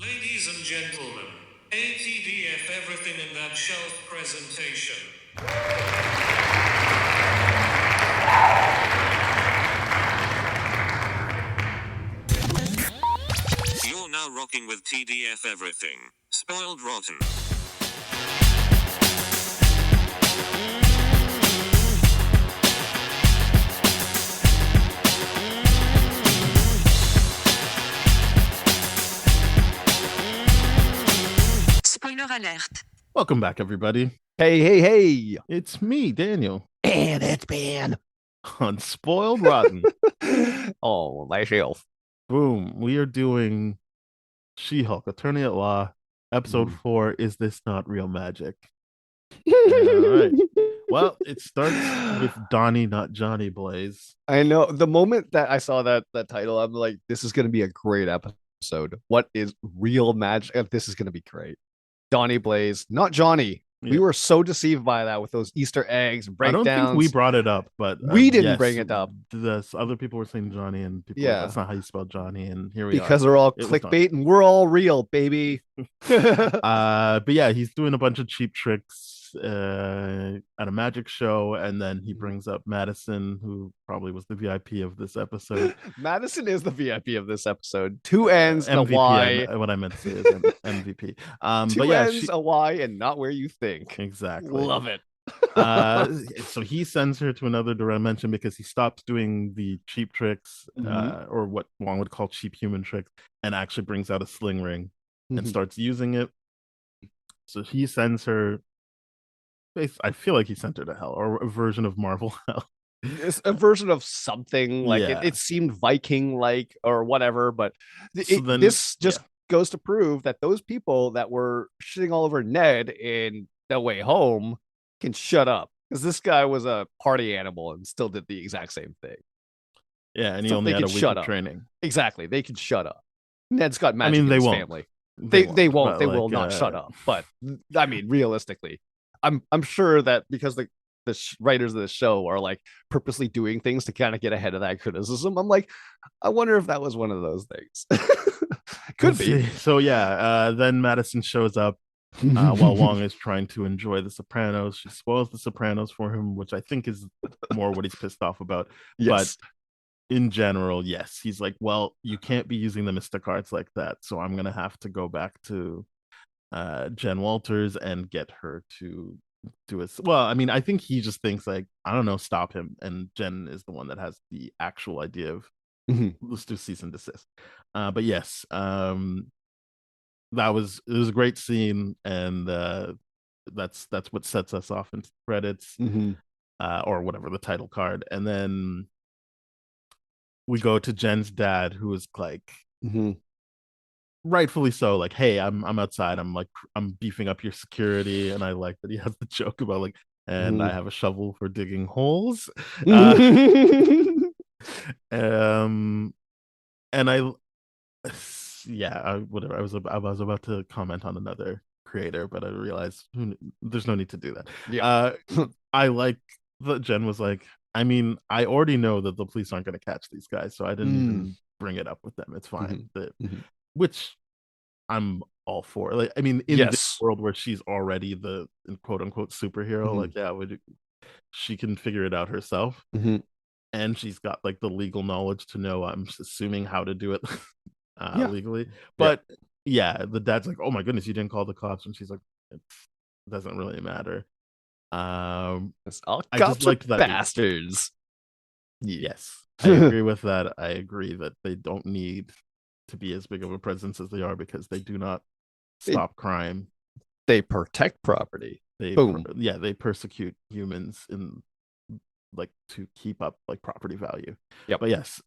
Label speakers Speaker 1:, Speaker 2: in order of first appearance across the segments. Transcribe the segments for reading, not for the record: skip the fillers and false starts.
Speaker 1: Ladies and gentlemen, ATDF everything in that shelf presentation. You're now rocking with TDF everything. Spoiled Rotten.
Speaker 2: Spoiler alert.
Speaker 3: Welcome back, everybody.
Speaker 4: Hey.
Speaker 3: It's me, Daniel,
Speaker 4: And it's been.
Speaker 3: on Spoiled Rotten.
Speaker 4: Oh, myself.
Speaker 3: Boom. We are doing She-Hulk, Attorney at Law, episode 4, Is This Not Real Magic? All right. Well, it starts with Donnie, not Johnny Blaze.
Speaker 4: I know. The moment that I saw that title, I'm like, this is going to be a great episode. What is real magic? This is going to be great. Donnie Blaze, not Johnny.
Speaker 3: Yeah.
Speaker 4: We were so deceived by that with those Easter eggs, breakdowns.
Speaker 3: I don't think we brought it up, but
Speaker 4: we didn't
Speaker 3: yes,
Speaker 4: bring it up.
Speaker 3: Other people were saying Johnny, and people
Speaker 4: Yeah.
Speaker 3: that's not how you spell Johnny, and here we
Speaker 4: because
Speaker 3: are.
Speaker 4: they're all
Speaker 3: It was
Speaker 4: clickbait and we're all real, baby.
Speaker 3: But yeah, he's doing a bunch of cheap tricks at a magic show, and then he brings up Madison, who probably was the VIP of this episode.
Speaker 4: Madison is the VIP of this episode. Two N's and a
Speaker 3: MVP,
Speaker 4: Y.
Speaker 3: What I meant to say is MVP.
Speaker 4: Two
Speaker 3: But yeah,
Speaker 4: N's, a Y, and not where you think.
Speaker 3: Exactly.
Speaker 4: Love it.
Speaker 3: So he sends her to another dimension because he stops doing the cheap tricks, or what one would call cheap human tricks, and actually brings out a sling ring and starts using it. So he sends her. I feel like he sent her to hell, or a version of Marvel hell.
Speaker 4: It's a version of something like
Speaker 3: Yeah.
Speaker 4: it seemed Viking like or whatever, but
Speaker 3: then-
Speaker 4: this just goes to prove that those people that were shitting all over Ned in No Way Home can shut up, because this guy was a party animal and still did the exact same thing.
Speaker 3: Yeah, and he
Speaker 4: So
Speaker 3: only
Speaker 4: they
Speaker 3: had a
Speaker 4: can
Speaker 3: week
Speaker 4: shut
Speaker 3: of
Speaker 4: up.
Speaker 3: training.
Speaker 4: Exactly, they can shut up. Ned's got magic in
Speaker 3: they
Speaker 4: his
Speaker 3: won't.
Speaker 4: family. They won't.
Speaker 3: but
Speaker 4: They will not shut up. But I mean, realistically, I'm sure that because the writers of the show are like purposely doing things to kind of get ahead of that criticism. I'm like, I wonder if that was one of those things. Could be.
Speaker 3: So yeah, then Madison shows up while Wong is trying to enjoy The Sopranos. She spoils The Sopranos for him, which I think is more what he's pissed off about.
Speaker 4: Yes.
Speaker 3: But in general, yes, he's like, well, you can't be using the Mr. Cards like that, so I'm gonna have to go back to Jen Walters and get her to do it. Well, I mean, I think he just thinks like, I don't know, stop him, and Jen is the one that has the actual idea of let's do cease and desist. But yes, it was a great scene, and that's what sets us off into the credits, or whatever the title card, and then we go to Jen's dad, who is like, rightfully so, like, hey, I'm outside, I'm beefing up your security, and I like that he has the joke about like, and I have a shovel for digging holes. And whatever. I was about to comment on another creator, but I realized there's no need to do that.
Speaker 4: Yeah.
Speaker 3: I like that Jen was like, I mean, I already know that the police aren't going to catch these guys, so I didn't even bring it up with them. It's fine. Which I'm all for. Like, I mean, in this world where she's already the quote unquote superhero, like, yeah, she can figure it out herself. And she's got like the legal knowledge to know, I'm assuming, how to do it legally. But yeah, the dad's like, oh my goodness, you didn't call the cops, and she's like, it doesn't really matter.
Speaker 4: All
Speaker 3: I
Speaker 4: cops
Speaker 3: just liked
Speaker 4: are
Speaker 3: that.
Speaker 4: bastards.
Speaker 3: Yes, I agree with that. I agree that they don't need to be as big of a presence as they are, because they do not stop crime.
Speaker 4: They protect property.
Speaker 3: They persecute humans in like to keep up like property value. But yes,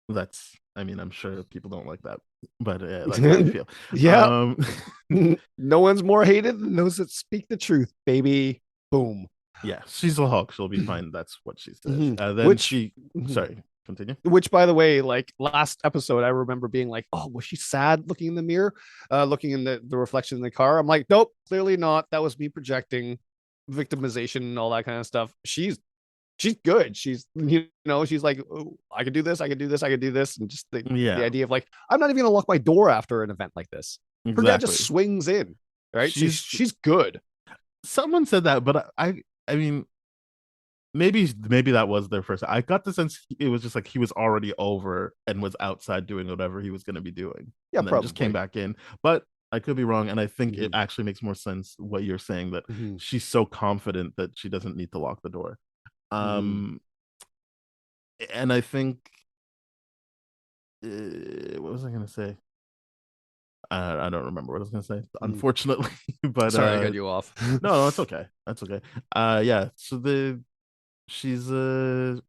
Speaker 3: that's, I mean, I'm sure people don't like that, but that's how I feel.
Speaker 4: No one's more hated than those that speak the truth, baby. Boom.
Speaker 3: Yeah, she's a Hulk, she'll be fine. That's what she says. Then sorry, continue.
Speaker 4: Which, by the way, like last episode, I remember being like, oh, was she sad looking in the mirror, looking in the reflection in the car? I'm like, nope, clearly not. That was me projecting victimization and all that kind of stuff. She's she's good. She's she's like, oh, I can do this, I can do this, I can do this, and just the
Speaker 3: Yeah,
Speaker 4: idea of like, I'm not even gonna lock my door after an event like this. Her dad
Speaker 3: exactly.
Speaker 4: just swings in, right?
Speaker 3: She's
Speaker 4: She's good.
Speaker 3: someone said that, but I mean, maybe that was their first. I got the sense it was just like he was already over and was outside doing whatever he was going to be doing,
Speaker 4: Yeah,
Speaker 3: and then just came
Speaker 4: probably.
Speaker 3: back in. But I could be wrong, and I think it
Speaker 4: Mhm.
Speaker 3: actually makes more sense what you're saying, that
Speaker 4: Mhm.
Speaker 3: she's so confident that she doesn't need to lock the door.
Speaker 4: Mhm.
Speaker 3: Um, and I think what was I going to say? I don't remember what I was going to say,
Speaker 4: Mhm.
Speaker 3: unfortunately. But
Speaker 4: Sorry, I got you off.
Speaker 3: no, it's okay. That's okay. Yeah. So she's oh,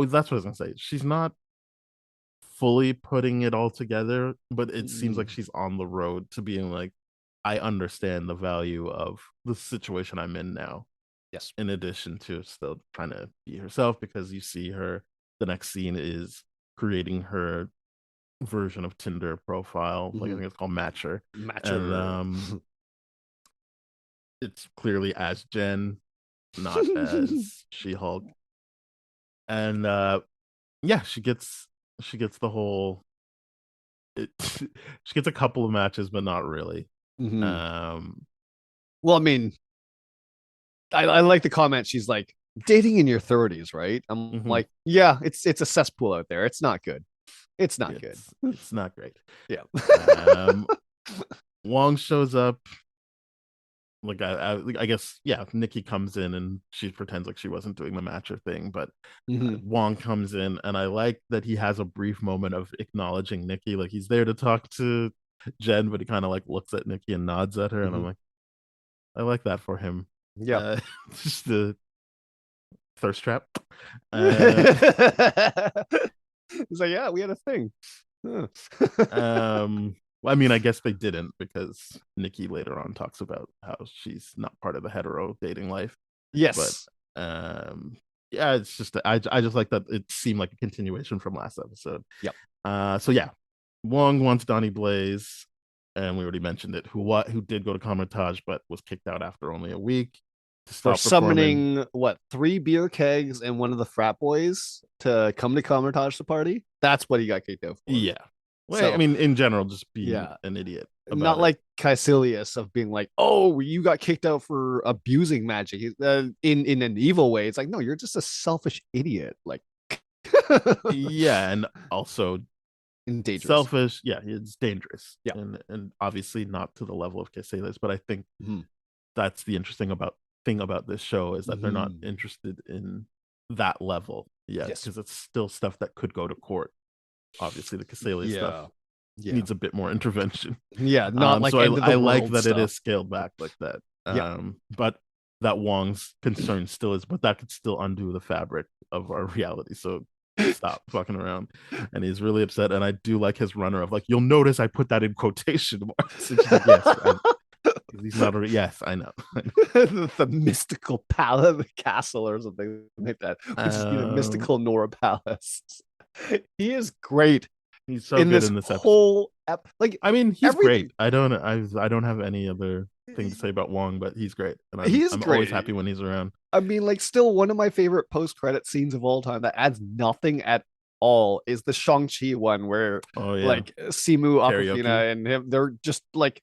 Speaker 3: that's what I was gonna say. She's not fully putting it all together, but it seems like
Speaker 4: Mhm.
Speaker 3: she's on the road to being like, I understand the value of the situation I'm in now.
Speaker 4: Yes.
Speaker 3: In addition to still trying to be herself, because you see her, the next scene is creating her version of Tinder profile. Like I
Speaker 4: Mhm.
Speaker 3: think it's called Matcher. And
Speaker 4: Matcher.
Speaker 3: it's clearly as Jen, not as She-Hulk. And yeah, she gets the whole she gets a couple of matches, but not really.
Speaker 4: Mhm.
Speaker 3: Um,
Speaker 4: Well, I mean, I like the comment. She's like, dating in your 30s, right? I'm
Speaker 3: mhm.
Speaker 4: like, yeah, it's a cesspool out there. It's not good. It's not good.
Speaker 3: It's not great.
Speaker 4: Yeah.
Speaker 3: Um, Wong shows up. Like I guess yeah, Nikki comes in and she pretends like she wasn't doing the matcher thing, but
Speaker 4: Mhm.
Speaker 3: Wong comes in, and I like that he has a brief moment of acknowledging Nikki. Like he's there to talk to Jen, but he kind of like looks at Nikki and nods at her, and I'm
Speaker 4: Mhm.
Speaker 3: like, I like that for him.
Speaker 4: Yep.
Speaker 3: Uh, just the thirst trap. Uh,
Speaker 4: He's like, yeah, we had a thing. Huh.
Speaker 3: well, I mean, I guess they didn't, because Nikki later on talks about how she's not part of the hetero dating life. But
Speaker 4: Yes.
Speaker 3: um, yeah, it's just I just like that it seemed like a continuation from last episode.
Speaker 4: Yep.
Speaker 3: So yeah, Wong wants Donnie Blaze, and we already mentioned it. Who did go to Comertage, but was kicked out after only a week to
Speaker 4: For
Speaker 3: stop performing.
Speaker 4: summoning what, 3 beer kegs and one of the frat boys to come to Comertage the party. That's what he got kicked out for.
Speaker 3: Yeah, well, I
Speaker 4: So
Speaker 3: mean, in general, just being
Speaker 4: yeah,
Speaker 3: an idiot about
Speaker 4: not
Speaker 3: it.
Speaker 4: like Caecilius of being like, oh, you got kicked out for abusing magic in an evil way. It's like, no, you're just a selfish idiot, like
Speaker 3: Yeah, and also
Speaker 4: and dangerous.
Speaker 3: selfish. Yeah, it's dangerous,
Speaker 4: Yeah.
Speaker 3: and obviously not to the level of Casillas. But I think
Speaker 4: Mhm.
Speaker 3: that's the interesting thing about this show, is that they're not
Speaker 4: Mhm.
Speaker 3: interested in that level yet,
Speaker 4: Yes.
Speaker 3: because it's still stuff that could go to court. Obviously, the Casillas stuff
Speaker 4: Yeah. Yeah.
Speaker 3: needs a bit more intervention.
Speaker 4: Yeah. Not
Speaker 3: So
Speaker 4: like end of the
Speaker 3: I like
Speaker 4: world
Speaker 3: that it
Speaker 4: stuff.
Speaker 3: is scaled back like that.
Speaker 4: Yeah.
Speaker 3: But that Wong's concern still is, but that could still undo the fabric of our reality. So stop fucking around. And he's really upset. And I do like his runner of like, you'll notice I put that in quotation marks. And she's like, yes, he's not a, yes, I know.
Speaker 4: The mystical palace, the castle, or something like that, which is the
Speaker 3: um,
Speaker 4: mystical Nora Palace. He is great
Speaker 3: he's so
Speaker 4: in
Speaker 3: good
Speaker 4: this
Speaker 3: in this episode.
Speaker 4: whole like
Speaker 3: I mean, he's
Speaker 4: everything.
Speaker 3: great. I don't have any other thing to say about Wong, but he's great, and
Speaker 4: He's
Speaker 3: I'm always
Speaker 4: great.
Speaker 3: happy when he's around.
Speaker 4: I mean, like, still one of my favorite post-credit scenes of all time that adds nothing at all is the Shang-Chi one where
Speaker 3: Oh yeah,
Speaker 4: like Simu
Speaker 3: karaoke.
Speaker 4: Aquafina and him, they're just like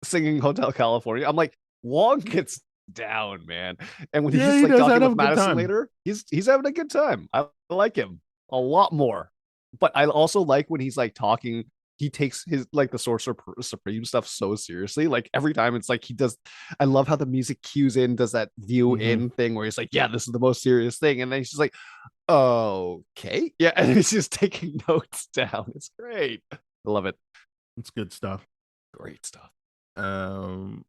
Speaker 4: singing Hotel California. I'm like, Wong gets down, man. And when
Speaker 3: Yeah,
Speaker 4: he's
Speaker 3: he
Speaker 4: like
Speaker 3: does.
Speaker 4: talking
Speaker 3: I'd have
Speaker 4: with
Speaker 3: a good
Speaker 4: Madison
Speaker 3: time.
Speaker 4: later, he's having a good time. I like him a lot more. But I also like when he's like talking, he takes his like the Sorcerer Supreme stuff so seriously. Like every time it's like he does. I love how the music cues in, does that view
Speaker 3: Mm-hmm.
Speaker 4: in thing where he's like, yeah, this is the most serious thing. And then he's just like, okay. Yeah. And he's just taking notes down. It's great. I love it.
Speaker 3: It's good stuff.
Speaker 4: Great stuff.
Speaker 3: Um,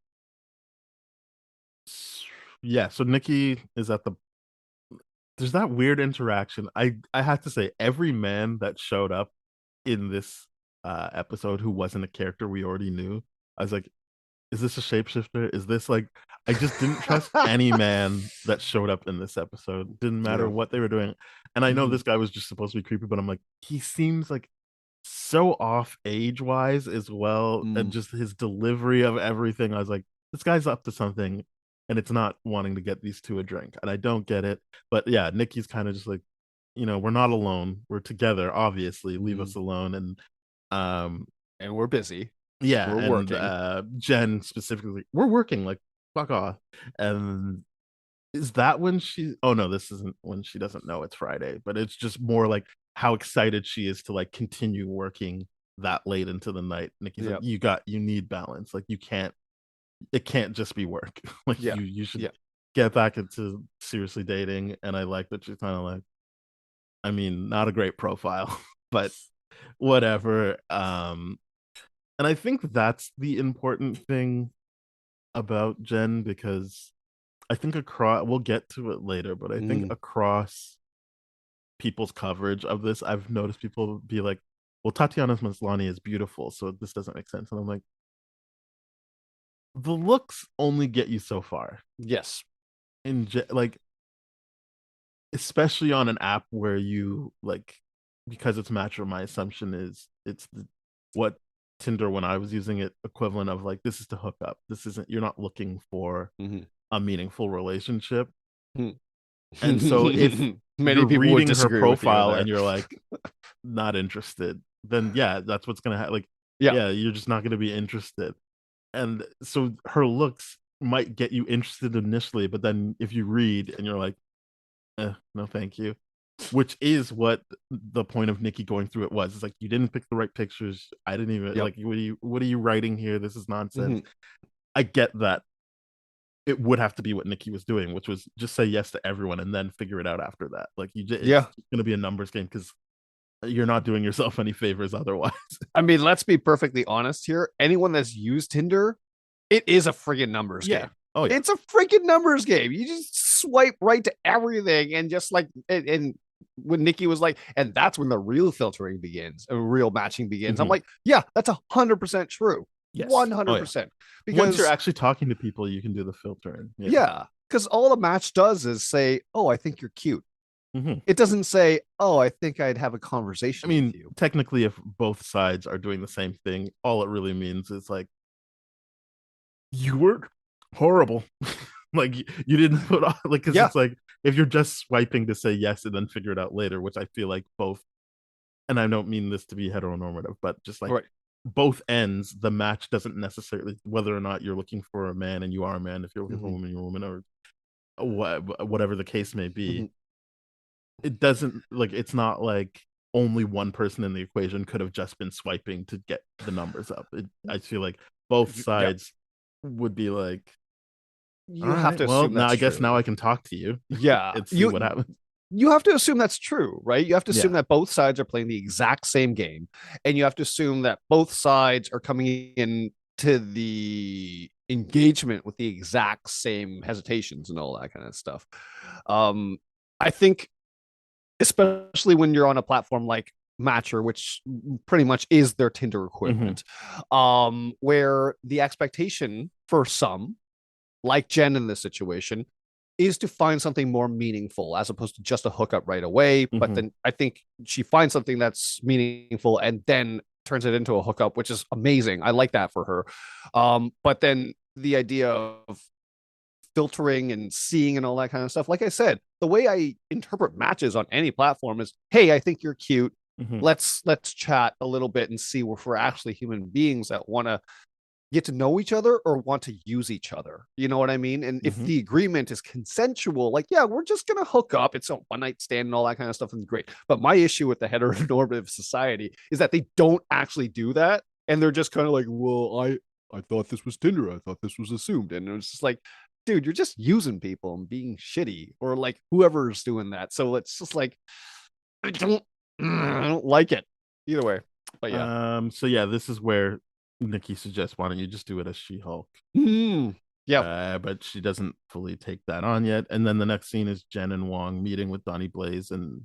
Speaker 3: yeah. So Nikki is at the. There's that weird interaction. I have to say, every man that showed up in this episode who wasn't a character we already knew, I was like, is this a shapeshifter? Is this like, I just didn't trust any man that showed up in this episode. Didn't matter
Speaker 4: Yeah.
Speaker 3: what they were doing. And I know
Speaker 4: Mhm.
Speaker 3: this guy was just supposed to be creepy, but I'm like, he seems like so off age wise as well. And
Speaker 4: Mm.
Speaker 3: just his delivery of everything. I was like, this guy's up to something. and it's not wanting to get these two a drink, and I don't get it. But yeah, Nikki's kind of just like, we're not alone, we're together, obviously, leave us alone. And
Speaker 4: and we're busy.
Speaker 3: yeah,
Speaker 4: We're
Speaker 3: and
Speaker 4: working.
Speaker 3: Jen specifically, we're working, like, fuck off. And is that when she, oh no, this isn't when she doesn't know it's Friday, but it's just more like how excited she is to like continue working that late into the night. Nikki's like,
Speaker 4: Yep.
Speaker 3: you need balance, like it can't just be work. Like
Speaker 4: Yeah.
Speaker 3: you should
Speaker 4: Yeah.
Speaker 3: get back into seriously dating. And I like that she's kind of like, I mean, not a great profile, but whatever. And I think that's the important thing about Jen, because I think across, we'll get to it later, but I think across people's coverage of this, I've noticed people be like, well, Tatiana Maslany is beautiful, so this doesn't make sense. And I'm like, the looks only get you so far.
Speaker 4: Yes.
Speaker 3: Like, especially on an app where you like, because it's Matcher, my assumption is what Tinder, when I was using it, equivalent of like, this is to hook up. This isn't, you're not looking for a meaningful relationship. And so if
Speaker 4: many
Speaker 3: you're
Speaker 4: people would
Speaker 3: reading her
Speaker 4: disagree with you
Speaker 3: profile
Speaker 4: there.
Speaker 3: and you're like not interested, then yeah, that's what's gonna happen. Like,
Speaker 4: Yeah.
Speaker 3: yeah, you're just not gonna be interested. And so her looks might get you interested initially, but then if you read and you're like, no, thank you. Which is what the point of Nikki going through it was. It's like, you didn't pick the right pictures. I didn't even
Speaker 4: Yep.
Speaker 3: like, what are you writing here? This is nonsense. I get that it would have to be what Nikki was doing, which was just say yes to everyone and then figure it out after that. Like, it's going to be a numbers game, because you're not doing yourself any favors otherwise.
Speaker 4: I mean, let's be perfectly honest here. Anyone that's used Tinder, it is a friggin' numbers game.
Speaker 3: Oh yeah.
Speaker 4: It's a freaking numbers game. You just swipe right to everything, and just like, and when Nikki was like, and that's when the real filtering begins, and real matching begins. I'm like, yeah, that's 100% true.
Speaker 3: Yes.
Speaker 4: 100%. Because
Speaker 3: once you're actually talking to people, you can do the filtering.
Speaker 4: Yeah. Because all the match does is say, oh, I think you're cute. It doesn't say, oh, I think I'd have a conversation with you.
Speaker 3: Technically, if both sides are doing the same thing, all it really means is like, you were horrible. Like, you didn't put on, like, because it's like, if you're just swiping to say yes and then figure it out later, which I feel like both, and I don't mean this to be heteronormative, but just like both ends, the match doesn't necessarily, whether or not you're looking for a man and you are a man, if you're looking for a woman, you're a woman, or whatever the case may be, it doesn't, like, it's not like only one person in the equation could have just been swiping to get the numbers up. I feel like both sides would be like,
Speaker 4: you have to assume
Speaker 3: now
Speaker 4: that's
Speaker 3: I guess
Speaker 4: true.
Speaker 3: now I can talk to you.
Speaker 4: Yeah.
Speaker 3: And see what happens.
Speaker 4: You have to assume that's true, right? You have to assume that both sides are playing the exact same game, and you have to assume that both sides are coming in to the engagement with the exact same hesitations and all that kind of stuff. I think, especially when you're on a platform like Matcher, which pretty much is their Tinder equivalent, where the expectation for some, like Jen in this situation, is to find something more meaningful as opposed to just a hookup right away. But then I think she finds something that's meaningful and then turns it into a hookup, which is amazing. I like that for her. But then the idea of filtering and seeing and all that kind of stuff, like I said, the way I interpret matches on any platform is, hey, I think you're cute. Let's chat a little bit and see if we're actually human beings that want to get to know each other or want to use each other. You know what I mean? And if the agreement is consensual, like, yeah, we're just going to hook up. It's a one night stand and all that kind of stuff. And great. But my issue with the heteronormative society is that they don't actually do that. And they're just kind of like, well, I thought this was Tinder. I thought this was assumed. And it's just like, dude, you're just using people and being shitty, or like whoever's doing that. So it's just like, I don't like it either way. But yeah.
Speaker 3: So yeah, this is where Nikki suggests, why don't you just do it as She-Hulk? But she doesn't fully take that on yet. And then the next scene is Jen and Wong meeting with Donnie Blaze and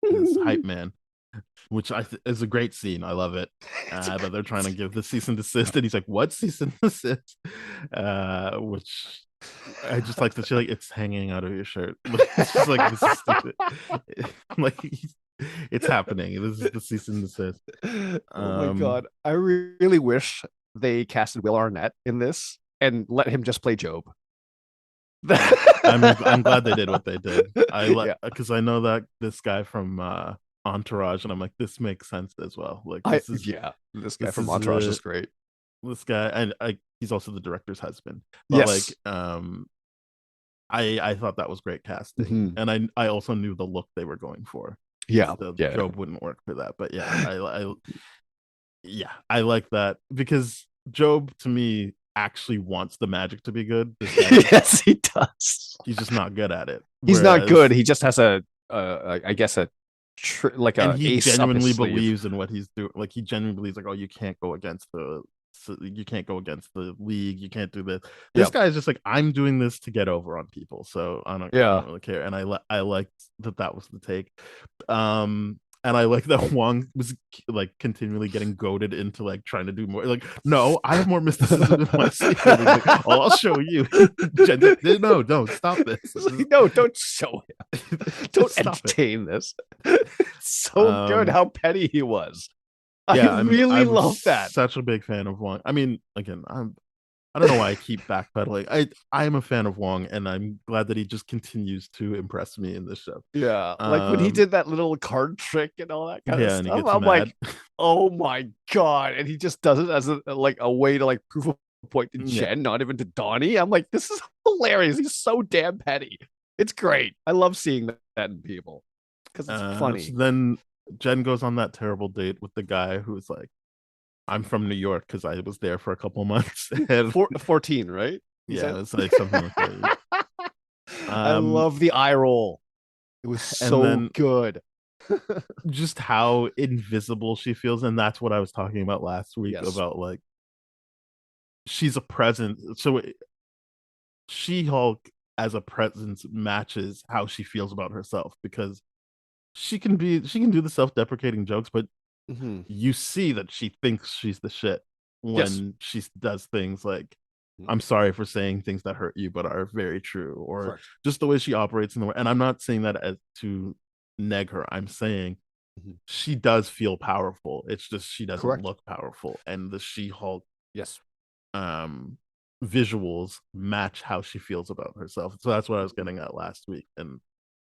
Speaker 3: his hype man, which is a great scene. I love it. But they're trying to give the cease and desist, and he's like, "What cease and desist?" Which I just like to say, like, it's hanging out of your shirt. It's just like, this is stupid. Like, it's happening. This is the cease and desist.
Speaker 4: Oh my god, I really wish they casted Will Arnett in this and let him just play Job.
Speaker 3: I'm glad they did what they did. I like
Speaker 4: Yeah.
Speaker 3: because I know that this guy from Entourage, and I'm like, this makes sense as well. Like
Speaker 4: This guy
Speaker 3: this
Speaker 4: from
Speaker 3: is
Speaker 4: Entourage is great.
Speaker 3: this guy, and he's also the director's husband. But
Speaker 4: Yes.
Speaker 3: like, I thought that was great casting,
Speaker 4: Mhm.
Speaker 3: and I also knew the look they were going for.
Speaker 4: Yeah.
Speaker 3: So
Speaker 4: Yeah.
Speaker 3: Job wouldn't work for that, but yeah, I like that because Job to me actually wants the magic to be good. This guy,
Speaker 4: Yes, he does.
Speaker 3: he's just not good at it.
Speaker 4: He's not
Speaker 3: Whereas
Speaker 4: good. He just has I guess like
Speaker 3: and
Speaker 4: a
Speaker 3: he
Speaker 4: ace up his
Speaker 3: genuinely
Speaker 4: sleeve.
Speaker 3: believes in what he's doing. Like he genuinely believes, like, oh, you can't go against the, so you can't go against the league. You can't do this. This
Speaker 4: Yep.
Speaker 3: guy is just like, I'm doing this to get over on people, so I
Speaker 4: Yeah.
Speaker 3: don't really care. And I liked that was the take. And I like that Wong was like continually getting goaded into like trying to do more. Like, no, I have more mysticism in my sleeve. And he's like, oh, I'll show you. Jen's like, no, don't stop this.
Speaker 4: It's like, no, don't show him. Don't
Speaker 3: Stop it.
Speaker 4: entertain this. It's so good how petty he was.
Speaker 3: Yeah,
Speaker 4: I really
Speaker 3: I'm
Speaker 4: love that.
Speaker 3: Such a big fan of Wong. I mean, again, I don't know why I keep backpedaling. I am a fan of Wong, and I'm glad that he just continues to impress me in this show.
Speaker 4: Yeah, like when he did that little card trick and all that kind of
Speaker 3: and he
Speaker 4: stuff.
Speaker 3: gets
Speaker 4: I'm
Speaker 3: mad.
Speaker 4: like, oh my god! And he just does it as a way to like prove a point to
Speaker 3: Yeah.
Speaker 4: Jen, not even to Donnie. I'm like, this is hilarious. He's so damn petty. It's great. I love seeing that in people because it's funny.
Speaker 3: So then Jen goes on that terrible date with the guy who's like, I'm from New York because I was there for a couple months. And
Speaker 4: 14, right?
Speaker 3: yeah, it's like something like that.
Speaker 4: I love the eye roll. It was so good.
Speaker 3: Just how invisible she feels, and that's what I was talking about last week about like she's a presence. So She-Hulk as a presence matches how she feels about herself because she can do the self-deprecating jokes, but you see that she thinks she's the shit when she does things like, I'm sorry for saying things that hurt you but are very true, or just the way she operates in the way. And I'm not saying that as to neg her. I'm saying she does feel powerful. It's just she doesn't look powerful, and the She-Hulk visuals match how she feels about herself. So that's what I was getting at last week, and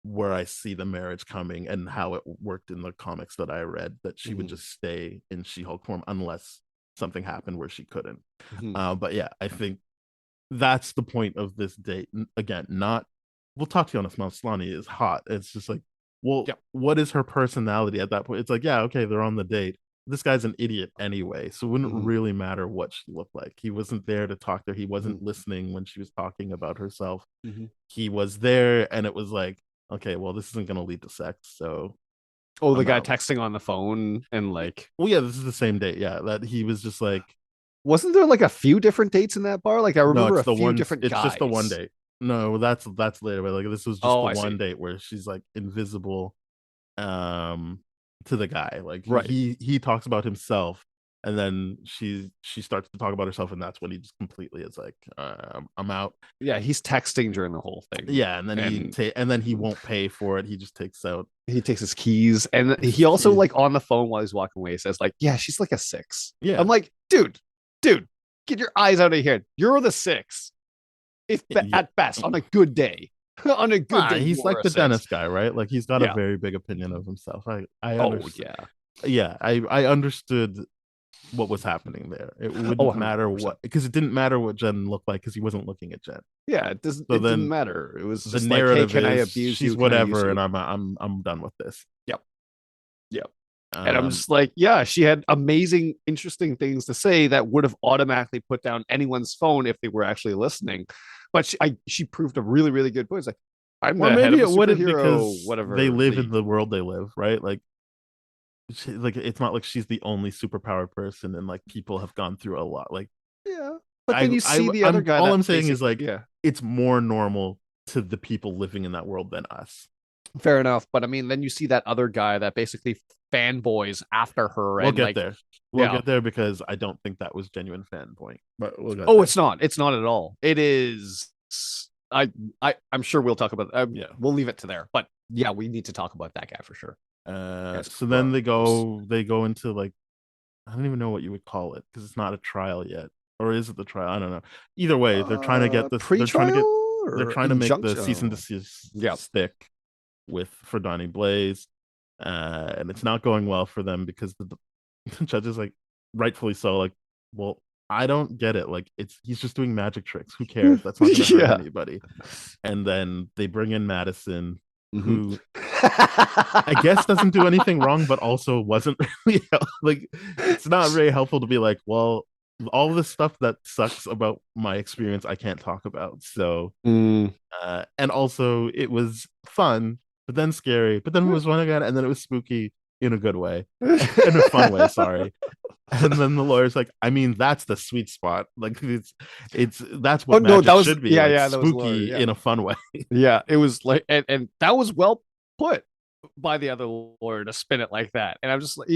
Speaker 3: where I see the marriage coming and how it worked in the comics that I read, that she would just stay in She-Hulk form unless something happened where she couldn't. But yeah, I think that's the point of this date. Again, not we'll talk to you on a Maslany is hot. It's just like, well, what is her personality at that point? It's like, yeah, okay, they're on the date. This guy's an idiot anyway, so it wouldn't really matter what she looked like. He wasn't there to talk to her. He wasn't listening when she was talking about herself. He was there, and it was like, okay, well, this isn't going to lead to sex, so.
Speaker 4: Oh, the guy texting on the phone and like.
Speaker 3: Well, yeah, this is the same date. Yeah, that he was just like.
Speaker 4: Wasn't there like a few different dates in that bar? Like I remember a few different guys.
Speaker 3: It's just the one date. No, that's later. But like this was just the one date where she's like invisible, to the guy. Like he talks about himself, and then she starts to talk about herself, and that's when he just completely is like, I'm out.
Speaker 4: Yeah, he's texting during the whole thing.
Speaker 3: Yeah, and then he won't pay for it. He just takes
Speaker 4: his keys, and he also like on the phone while he's walking away says like, yeah, she's like a 6.
Speaker 3: Yeah,
Speaker 4: I'm like, dude, get your eyes out of here. You're the 6, if at best on a good day. On a good day,
Speaker 3: he's like the dentist guy, right? Like he's got a very big opinion of himself. I understood what was happening there. It wouldn't matter what, because it didn't matter what Jen looked like because he wasn't looking at Jen.
Speaker 4: Yeah, it didn't matter. It was
Speaker 3: the
Speaker 4: just
Speaker 3: narrative.
Speaker 4: Like, hey, can I abuse
Speaker 3: she's
Speaker 4: you?
Speaker 3: Whatever, and I'm done with this.
Speaker 4: Yep. And I'm just like, yeah, she had amazing, interesting things to say that would have automatically put down anyone's phone if they were actually listening. But she proved a really, really good point. It's like, I'm the head of a superhero, whatever.
Speaker 3: They live in the world they live, right? Like it's not like she's the only superpowered person, and like people have gone through a lot. Like,
Speaker 4: yeah, but then you see the other guy.
Speaker 3: All I'm saying is like, it's more normal to the people living in that world than us.
Speaker 4: Fair enough, but I mean, then you see that other guy that basically fanboys after her.
Speaker 3: We'll get there. We'll get there because I don't think that was genuine fanboy. But
Speaker 4: it's not. It's not at all. It is. I'm sure we'll talk about. We'll leave it to there. But yeah, we need to talk about that guy for sure.
Speaker 3: So then they go into like, I don't even know what you would call it because it's not a trial yet, or is it the trial? I don't know. Either way, they're trying to get this
Speaker 4: pre-trial. or
Speaker 3: they're trying to make the
Speaker 4: injunction?
Speaker 3: cease and
Speaker 4: Oh.
Speaker 3: desist
Speaker 4: Yeah.
Speaker 3: stick for Donnie Blaze, and it's not going well for them because the judge is like, rightfully so, like, well, I don't get it. Like, he's just doing magic tricks. Who cares? That's not going to hurt
Speaker 4: Yeah.
Speaker 3: anybody. And then they bring in Madison,
Speaker 4: Mhm.
Speaker 3: who I guess doesn't do anything wrong, but also wasn't really like, it's not very helpful to be like, well, all this stuff that sucks about my experience I can't talk about. So
Speaker 4: Mm.
Speaker 3: and also it was fun, but then scary, but then it was fun again, and then it was spooky in a good way, in a fun way, sorry. And then the lawyer's like, I mean, that's the sweet spot. Like, it's that's what magic
Speaker 4: that was
Speaker 3: should be.
Speaker 4: yeah,
Speaker 3: like,
Speaker 4: yeah, that was
Speaker 3: spooky
Speaker 4: lawyer, yeah.
Speaker 3: in a fun way.
Speaker 4: Yeah, it was like, and that was well put by the other lawyer to spin it like that. And I'm just like,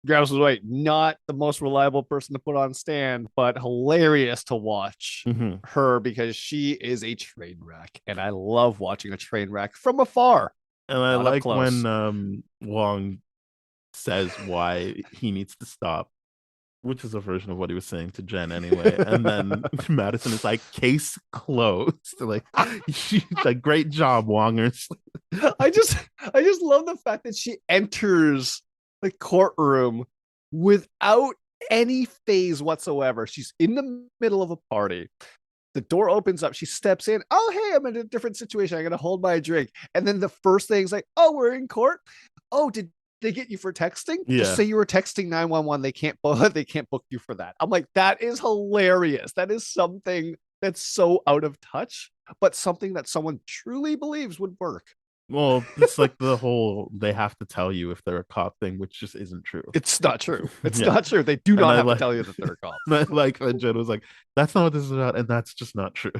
Speaker 4: Graves was right, not the most reliable person to put on stand, but hilarious to watch
Speaker 3: Mhm.
Speaker 4: her because she is a train wreck, and I love watching a train wreck from afar.
Speaker 3: And I
Speaker 4: Not up
Speaker 3: like
Speaker 4: close.
Speaker 3: when Wong says why he needs to stop, which is a version of what he was saying to Jen anyway. And then Madison is like, case closed. Like, she's like, great job, Wongers.
Speaker 4: I just love the fact that she enters the courtroom without any phase whatsoever. She's in the middle of a party. The door opens up. She steps in. Oh, hey, I'm in a different situation. I gotta hold my drink. And then the first thing is like, oh, we're in court. Oh, did they get you for texting?
Speaker 3: Yeah.
Speaker 4: Just say you were texting 911. They can't book you for that. I'm like, that is hilarious. That is something that's so out of touch, but something that someone truly believes would work.
Speaker 3: Well, it's like the whole they have to tell you if they're a cop thing, which just isn't true.
Speaker 4: It's not true. It's
Speaker 3: Yeah.
Speaker 4: not true. They do
Speaker 3: And
Speaker 4: not
Speaker 3: I
Speaker 4: have
Speaker 3: like-
Speaker 4: to tell you that they're a cop.
Speaker 3: Like when Jen was like, that's not what this is about, and that's just not true.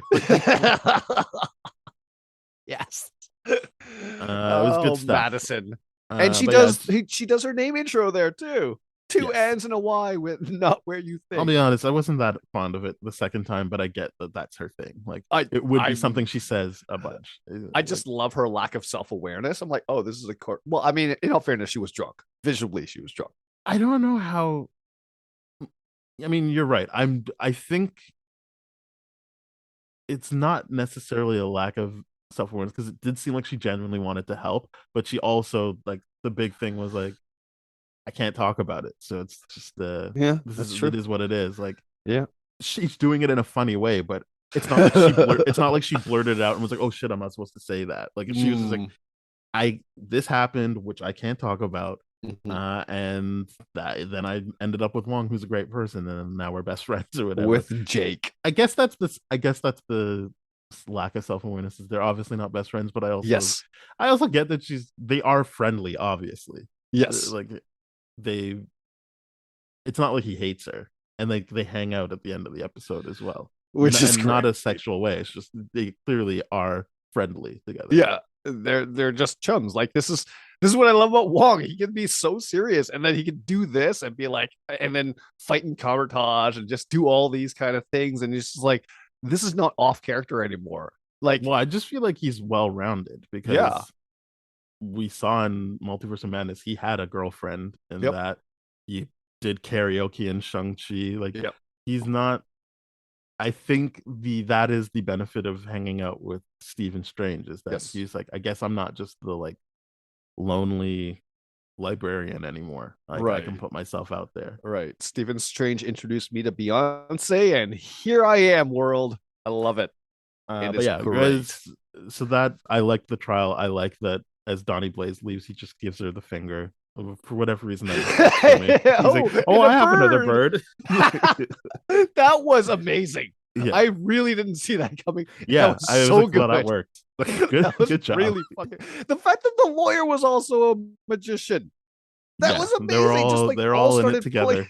Speaker 4: Yes.
Speaker 3: It was good stuff.
Speaker 4: Madison. And she
Speaker 3: but
Speaker 4: does
Speaker 3: yeah,
Speaker 4: she does her name intro there too. Two
Speaker 3: Yes.
Speaker 4: N's and a Y with not where you think.
Speaker 3: I'll be honest, I wasn't that fond of it the second time, but I get that that's her thing. Like,
Speaker 4: I
Speaker 3: it would be
Speaker 4: I'm-
Speaker 3: something she says a bunch.
Speaker 4: I just love her lack of self-awareness. I'm like, oh, this is a court. Well, I mean, in all fairness, she was drunk. Visually, she was drunk.
Speaker 3: I don't know how. I mean, you're right. I think it's not necessarily a lack of self-awareness, because it did seem like she genuinely wanted to help, but she also, like, the big thing was like, I can't talk about it. So it's just
Speaker 4: Yeah,
Speaker 3: it is what it is. Like,
Speaker 4: Yeah.
Speaker 3: she's doing it in a funny way, but it's not like it's not like she blurted it out and was like, oh shit, I'm not supposed to say that. Like, if she was just like, this happened, which I can't talk about. And then I ended up with Wong, who's a great person, and now we're best friends or whatever.
Speaker 4: With Jake.
Speaker 3: I guess that's the lack of self-awareness, is they're obviously not best friends, but I also get that they are friendly, obviously.
Speaker 4: Yes.
Speaker 3: Like, it's not like he hates her, and they hang out at the end of the episode as well,
Speaker 4: Which is
Speaker 3: not a
Speaker 4: correct.
Speaker 3: sexual way. It's just they clearly are friendly together.
Speaker 4: Yeah, they're just chums. Like, this is what I love about Wong. He can be so serious, and then he can do this and be like, and then fight in cabotage and just do all these kind of things, and it's just like, this is not off character anymore. Like,
Speaker 3: Well, I just feel like he's well-rounded, because
Speaker 4: Yeah.
Speaker 3: we saw in Multiverse of Madness he had a girlfriend, and
Speaker 4: Yep.
Speaker 3: that he did karaoke in Shang-Chi. Like,
Speaker 4: Yep.
Speaker 3: he's not. I think that is the benefit of hanging out with Stephen Strange, is that
Speaker 4: Yes.
Speaker 3: he's like, I guess I'm not just the, like, lonely librarian anymore. Like, I
Speaker 4: Right.
Speaker 3: can put myself out there.
Speaker 4: right, Stephen Strange introduced me to Beyonce, and here I am, world. I love it. It
Speaker 3: But
Speaker 4: is
Speaker 3: yeah,
Speaker 4: great.
Speaker 3: guys, so that I like the trial. I like that as Donnie Blaze leaves, he just gives her the finger for whatever reason. He's like,
Speaker 4: and
Speaker 3: oh,
Speaker 4: a
Speaker 3: I have another bird.
Speaker 4: That was amazing.
Speaker 3: Yeah.
Speaker 4: I really didn't see that coming.
Speaker 3: Yeah,
Speaker 4: That was
Speaker 3: I was
Speaker 4: so
Speaker 3: like, well, that
Speaker 4: good.
Speaker 3: worked. Good,
Speaker 4: That was
Speaker 3: good job.
Speaker 4: really fucking. The fact that the lawyer was also a magician. That
Speaker 3: Yeah,
Speaker 4: was
Speaker 3: they were
Speaker 4: amazing. Just
Speaker 3: all-
Speaker 4: like
Speaker 3: they're all in it
Speaker 4: started
Speaker 3: together.
Speaker 4: pulling-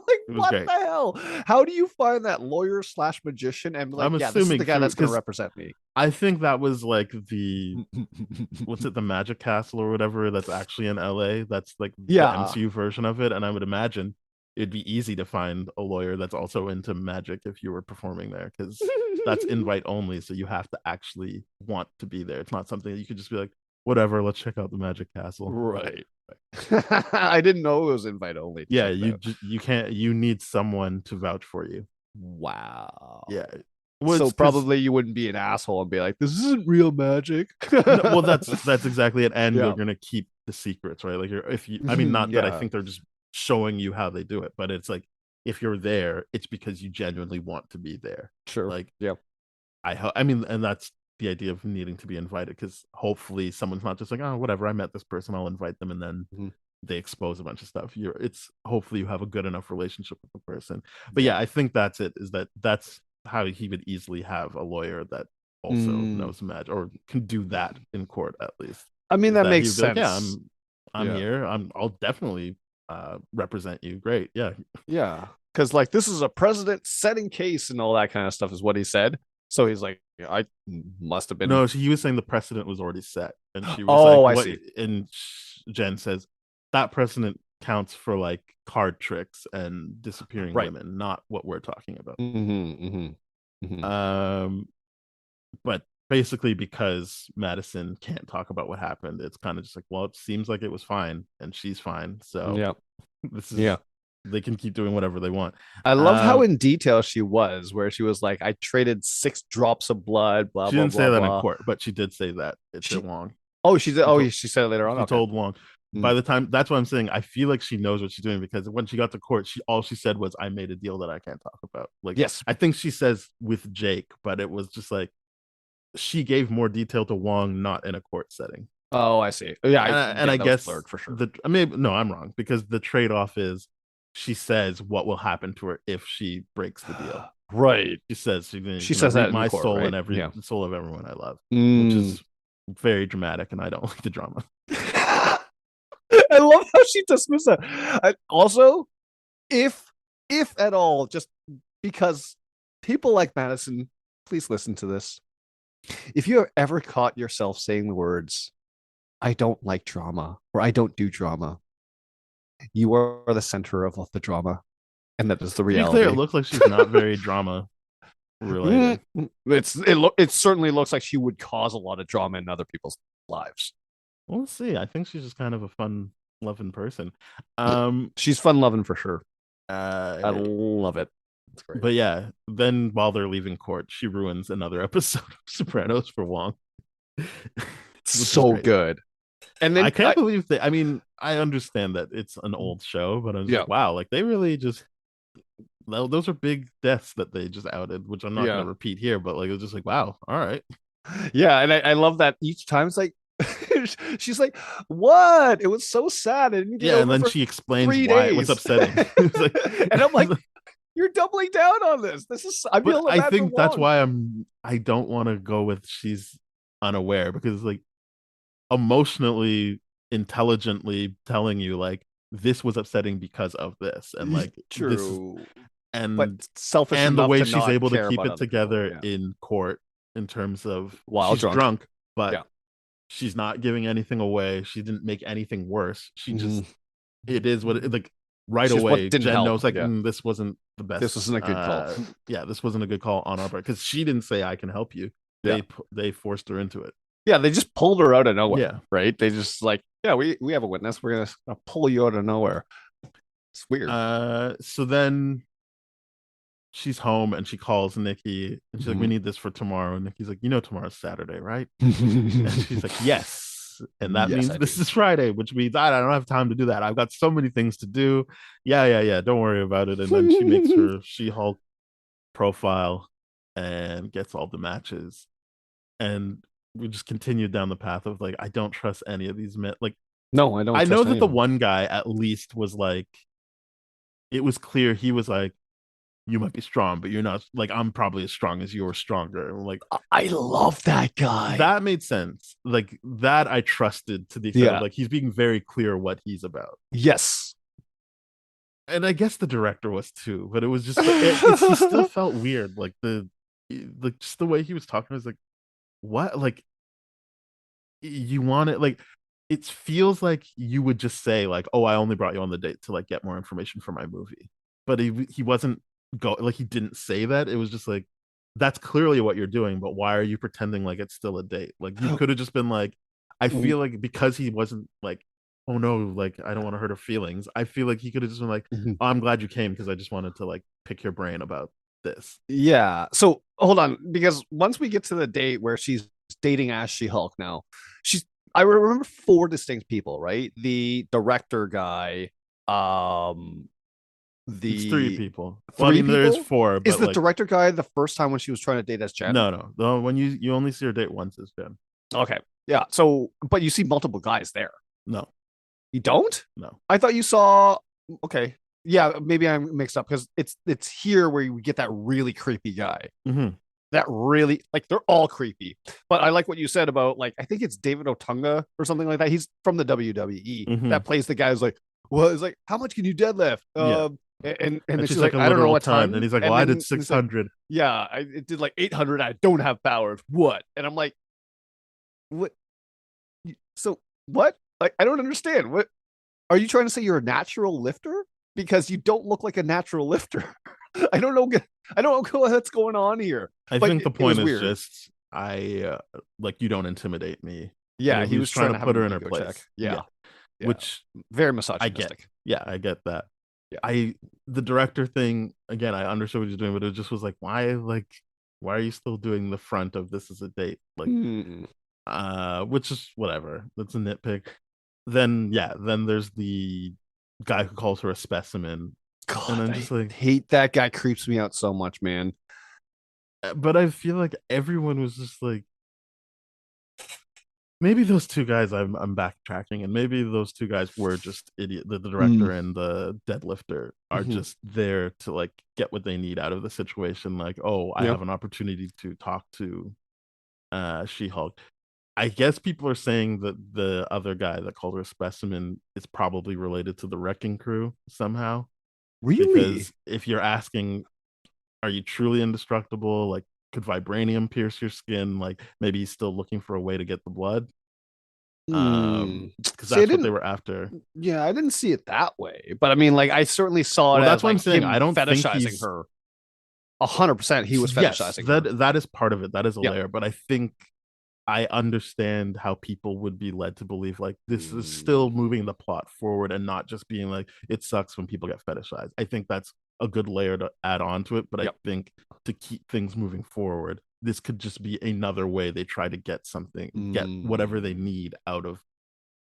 Speaker 4: like,
Speaker 3: It was
Speaker 4: what
Speaker 3: great.
Speaker 4: the hell? How do you find that lawyer / magician and be like,
Speaker 3: I'm
Speaker 4: yeah, this is
Speaker 3: assuming
Speaker 4: the guy
Speaker 3: through-
Speaker 4: that's going to
Speaker 3: 'cause-
Speaker 4: represent me?
Speaker 3: I think that was like what's it, the Magic Castle or whatever, that's actually in LA. That's like
Speaker 4: Yeah.
Speaker 3: the MCU version of it. And I would imagine it'd be easy to find a lawyer that's also into magic if you were performing there, because that's invite only. So you have to actually want to be there. It's not something that you could just be like, whatever, let's check out the Magic Castle.
Speaker 4: Right. I didn't know it was invite only. to
Speaker 3: Yeah,
Speaker 4: check
Speaker 3: you
Speaker 4: out.
Speaker 3: you need someone to vouch for you.
Speaker 4: Wow.
Speaker 3: Yeah. Well,
Speaker 4: So
Speaker 3: it's 'cause-
Speaker 4: probably you wouldn't be an asshole and be like, "This isn't real magic."
Speaker 3: no, well, that's exactly it. And
Speaker 4: Yeah.
Speaker 3: you're gonna keep the secrets, right? Like if you, I mean, not that I
Speaker 4: Yeah.
Speaker 3: think they're just showing you how they do it, but it's like if you're there, it's because you genuinely want to be there.
Speaker 4: Sure.
Speaker 3: Like
Speaker 4: Yeah.
Speaker 3: I mean, and that's the idea of needing to be invited, because hopefully someone's not just like, oh, whatever, I met this person, I'll invite them, and then
Speaker 4: Mhm.
Speaker 3: they expose a bunch of stuff. It's hopefully you have a good enough relationship with the person. But yeah, I think that's it. Is that's how he would easily have a lawyer that also knows magic or can do that in court at least.
Speaker 4: I mean, that makes
Speaker 3: he'd be like,
Speaker 4: sense.
Speaker 3: I'm
Speaker 4: Yeah.
Speaker 3: here. I'll definitely represent you. Great. Yeah.
Speaker 4: Yeah. Because like this is a precedent setting case and all that kind of stuff is what he said. So he's like, yeah, I must have been.
Speaker 3: No, he was saying the precedent was already set, and she was
Speaker 4: Oh,
Speaker 3: like,
Speaker 4: I
Speaker 3: "What?"
Speaker 4: see.
Speaker 3: And Jen says that precedent counts for like card tricks and disappearing
Speaker 4: Right.
Speaker 3: women, not what we're talking about. But basically, because Madison can't talk about what happened, it's kind of just like, well, it seems like it was fine, and she's fine, so
Speaker 4: Yeah.
Speaker 3: this is
Speaker 4: Yeah.
Speaker 3: they can keep doing whatever they want.
Speaker 4: I love how in detail she was, where she was like, I traded 6 drops of blood, blah,
Speaker 3: She
Speaker 4: blah,
Speaker 3: didn't
Speaker 4: blah,
Speaker 3: say that
Speaker 4: blah.
Speaker 3: in court, but she did say that it's
Speaker 4: She-
Speaker 3: Wong.
Speaker 4: Oh, she did. Oh,
Speaker 3: told-
Speaker 4: she said it later on.
Speaker 3: She
Speaker 4: Okay.
Speaker 3: told Wong.
Speaker 4: Mm.
Speaker 3: By the time, that's what I'm saying. I feel like she knows what she's doing, because when she got to court, all she said was, "I made a deal that I can't talk about." Like,
Speaker 4: Yes.
Speaker 3: I think she says with Jake, but it was just like she gave more detail to Wong, not in a court setting.
Speaker 4: Oh, I see. Yeah,
Speaker 3: And I
Speaker 4: that was
Speaker 3: guess
Speaker 4: blurred for sure.
Speaker 3: I mean, no, I'm wrong, because the trade off is she says what will happen to her if she breaks the deal.
Speaker 4: Right.
Speaker 3: She says
Speaker 4: She says that in
Speaker 3: my
Speaker 4: court,
Speaker 3: soul
Speaker 4: right?
Speaker 3: and
Speaker 4: Yeah.
Speaker 3: the soul of everyone I love, which
Speaker 4: Mm.
Speaker 3: is very dramatic, and I don't like the drama.
Speaker 4: I love how she dismissed that. Also, if at all, just because people like Madison, please listen to this. If you have ever caught yourself saying the words, "I don't like drama," or "I don't do drama," you are the center of the drama, and that is the
Speaker 3: To be
Speaker 4: reality.
Speaker 3: clear, it looks like she's not very drama related.
Speaker 4: It certainly looks like she would cause a lot of drama in other people's lives.
Speaker 3: We'll see. I think she's just kind of a fun loving person.
Speaker 4: She's fun loving for sure. I
Speaker 3: uh
Speaker 4: love it. It's great.
Speaker 3: but yeah, then while they're leaving court, she ruins another episode of Sopranos for Wong. Which is
Speaker 4: So
Speaker 3: great.
Speaker 4: good. And then
Speaker 3: I can't believe that. I mean, I understand that it's an old show, but I was
Speaker 4: Yeah.
Speaker 3: like, wow, like they really just those are big deaths that they just outed, which I'm not
Speaker 4: Yeah.
Speaker 3: gonna repeat here, but like it was just like, wow, all right.
Speaker 4: Yeah, and I love that each time it's like she's like, "What? It was so sad. I didn't get
Speaker 3: Yeah,
Speaker 4: over
Speaker 3: and then
Speaker 4: for
Speaker 3: she explains
Speaker 4: 3
Speaker 3: why it was
Speaker 4: days."
Speaker 3: upsetting. It's like-
Speaker 4: And I'm like, "You're doubling down on this. This is I feel
Speaker 3: But I
Speaker 4: bad for
Speaker 3: think that's
Speaker 4: Wong."
Speaker 3: why I don't want to go with she's unaware, because like emotionally, intelligently telling you like this was upsetting because of this, and like this,
Speaker 4: true,
Speaker 3: and
Speaker 4: but selfish
Speaker 3: and the
Speaker 4: enough
Speaker 3: way
Speaker 4: to
Speaker 3: she's
Speaker 4: not
Speaker 3: able to
Speaker 4: care
Speaker 3: keep
Speaker 4: about
Speaker 3: it
Speaker 4: other
Speaker 3: together
Speaker 4: people. Yeah.
Speaker 3: in court in terms of
Speaker 4: While
Speaker 3: she's
Speaker 4: drunk.
Speaker 3: but
Speaker 4: Yeah.
Speaker 3: she's not giving anything away. She didn't make anything worse. She just
Speaker 4: Mhm.
Speaker 3: it is what it like right
Speaker 4: Just what
Speaker 3: away.
Speaker 4: didn't
Speaker 3: Jen
Speaker 4: help,
Speaker 3: knows like
Speaker 4: yeah.
Speaker 3: this wasn't the best.
Speaker 4: This wasn't a good call.
Speaker 3: Yeah, this wasn't a good call on our part, because she didn't say I can help you.
Speaker 4: Yeah.
Speaker 3: They forced her into it.
Speaker 4: Yeah, they just pulled her out of nowhere.
Speaker 3: Yeah.
Speaker 4: Right? They just like, yeah, we have a witness. We're gonna pull you out of nowhere. It's weird.
Speaker 3: So then she's home and she calls Nikki and she's like, "We need this for tomorrow." And Nikki's like, tomorrow's Saturday, right? And she's like, "Yes." And that
Speaker 4: Yes,
Speaker 3: means
Speaker 4: I
Speaker 3: this
Speaker 4: do.
Speaker 3: is Friday, which means I don't have time to do that. I've got so many things to do. Yeah. Don't worry about it. And then she makes her She-Hulk profile and gets all the matches. And we just continued down the path of like, I don't trust any of these men. Like,
Speaker 4: No, I don't.
Speaker 3: I know
Speaker 4: trust
Speaker 3: that
Speaker 4: any
Speaker 3: the
Speaker 4: of them.
Speaker 3: one guy at least was like, it was clear he was like, you might be strong, but you're not, like, I'm probably as strong as you're stronger. And like,
Speaker 4: I love that guy.
Speaker 3: that made sense. Like, that I trusted to the extent
Speaker 4: Yeah.
Speaker 3: of, like, he's being very clear what he's about.
Speaker 4: Yes.
Speaker 3: And I guess the director was too, but it was just, he still felt weird. Like, just the way he was talking was like, what? Like, you want it, like, it feels like you would just say like, "Oh, I only brought you on the date to like get more information for my movie," but he wasn't he didn't say that. It was just like, that's clearly what you're doing, but why are you pretending like it's still a date? Like, you could have just been like, I feel like, because he wasn't like, "Oh no, like I don't want to hurt her feelings," I feel like he could have just been like,
Speaker 4: Mhm.
Speaker 3: "Oh, I'm glad you came because I just wanted to like pick your brain about this.
Speaker 4: Yeah. So hold on, because once we get to the date where she's dating as She-Hulk now, she's I remember four distinct people, right? The director guy,
Speaker 3: It's three
Speaker 4: the
Speaker 3: people. Well, I
Speaker 4: three
Speaker 3: mean, there is
Speaker 4: people.
Speaker 3: four,
Speaker 4: Is
Speaker 3: but
Speaker 4: the
Speaker 3: like
Speaker 4: director guy the first time when she was trying to date as Jen?
Speaker 3: no. The when you only see her date once is Jen.
Speaker 4: Okay. Yeah. So, but you see multiple guys there.
Speaker 3: No,
Speaker 4: You don't?
Speaker 3: no.
Speaker 4: I thought you saw. Okay. Yeah, maybe I'm mixed up because it's here where we get that really creepy guy.
Speaker 3: hmm
Speaker 4: That really like they're all creepy. But I like what you said about like I think it's David Otunga or something like that. He's from the WWE
Speaker 3: hmm
Speaker 4: that plays the guy who's like, well, it's like, how much can you deadlift?
Speaker 3: Yeah.
Speaker 4: And
Speaker 3: And
Speaker 4: then
Speaker 3: she's
Speaker 4: she's like,
Speaker 3: a
Speaker 4: I don't know
Speaker 3: literal
Speaker 4: what
Speaker 3: ton,
Speaker 4: ton.
Speaker 3: and he's like,
Speaker 4: And
Speaker 3: "Well, I
Speaker 4: then
Speaker 3: did
Speaker 4: it's like,
Speaker 3: 600."
Speaker 4: yeah, I it did like 800. I don't have powers. What? And I'm like, what? So what? Like, I don't understand. What are you trying to say? You're a natural lifter because you don't look like a natural lifter. I don't know. I don't know what's going on here.
Speaker 3: I
Speaker 4: But
Speaker 3: think the
Speaker 4: it was
Speaker 3: point is
Speaker 4: weird.
Speaker 3: just like you don't intimidate me.
Speaker 4: Yeah,
Speaker 3: And
Speaker 4: he was trying to
Speaker 3: put
Speaker 4: have
Speaker 3: her
Speaker 4: an
Speaker 3: in her
Speaker 4: ego
Speaker 3: place.
Speaker 4: check. Yeah, yeah.
Speaker 3: Which
Speaker 4: Very
Speaker 3: I get.
Speaker 4: misogynistic.
Speaker 3: Yeah, I get that.
Speaker 4: Yeah.
Speaker 3: The director thing again, I understood what you're doing, but it just was like, why are you still doing the front of this as a date? Like,
Speaker 4: Hmm.
Speaker 3: which is whatever. That's a nitpick. Then there's the guy who calls her a specimen, and
Speaker 4: God,
Speaker 3: I'm
Speaker 4: I
Speaker 3: just like,
Speaker 4: hate that guy. Creeps me out so much, man.
Speaker 3: but I feel like everyone was just like, maybe those two guys I'm backtracking, and maybe those two guys were just idiot. The director and the deadlifter are
Speaker 4: Mhm.
Speaker 3: just there to like get what they need out of the situation. Like, oh, I
Speaker 4: Yeah.
Speaker 3: have an opportunity to talk to She-Hulk. I guess people are saying that the other guy that called her a specimen is probably related to the Wrecking Crew somehow.
Speaker 4: Really?
Speaker 3: Because if you're asking, are you truly indestructible? Like, could vibranium pierce your skin? Like, maybe he's still looking for a way to get the blood. Because
Speaker 4: See, I
Speaker 3: that's what they
Speaker 4: didn't.
Speaker 3: were after.
Speaker 4: Yeah, I didn't see it that way. But I mean, like, I certainly saw it
Speaker 3: Well, that's
Speaker 4: as
Speaker 3: what I'm
Speaker 4: like
Speaker 3: saying.
Speaker 4: him
Speaker 3: I don't think
Speaker 4: fetishizing
Speaker 3: he's
Speaker 4: her. 100%, he was
Speaker 3: yes,
Speaker 4: fetishizing her.
Speaker 3: that is part of it. That is a
Speaker 4: Yeah.
Speaker 3: layer, but I think I understand how people would be led to believe like this is still moving the plot forward and not just being like it sucks when people get fetishized. I think that's a good layer to add on to it, but
Speaker 4: Yep.
Speaker 3: I think to keep things moving forward, this could just be another way they try to get something, get whatever they need out of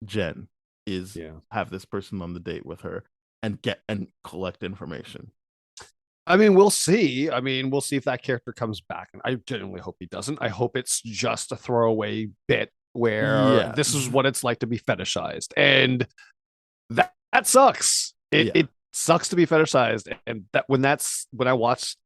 Speaker 3: Jen is
Speaker 4: Yeah.
Speaker 3: have this person on the date with her and get and collect information.
Speaker 4: I mean, we'll see. I mean, we'll see if that character comes back. And I genuinely hope he doesn't. I hope it's just a throwaway bit where
Speaker 3: Yeah.
Speaker 4: this is what it's like to be fetishized. And that sucks. It sucks to be fetishized. And when I watch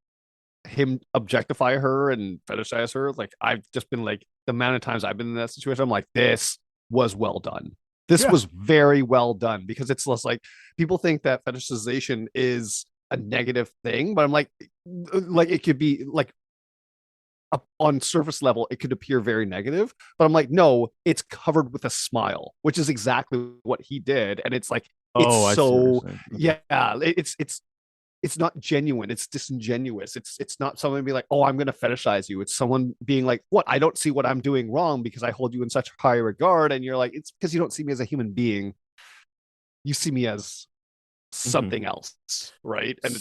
Speaker 4: him objectify her and fetishize her, like I've just been like the amount of times I've been in that situation, I'm like, this was well done. This was very well done because it's less like people think that fetishization is a negative thing, but I'm like it could be like on surface level, it could appear very negative, but I'm like, no, it's covered with a smile, which is exactly what he did. And it's like, it's yeah, it's not genuine. It's disingenuous. It's not someone being like, oh, I'm going to fetishize you. It's someone being like, what? I don't see what I'm doing wrong because I hold you in such high regard. And you're like, it's because you don't see me as a human being. You see me as something else, right? And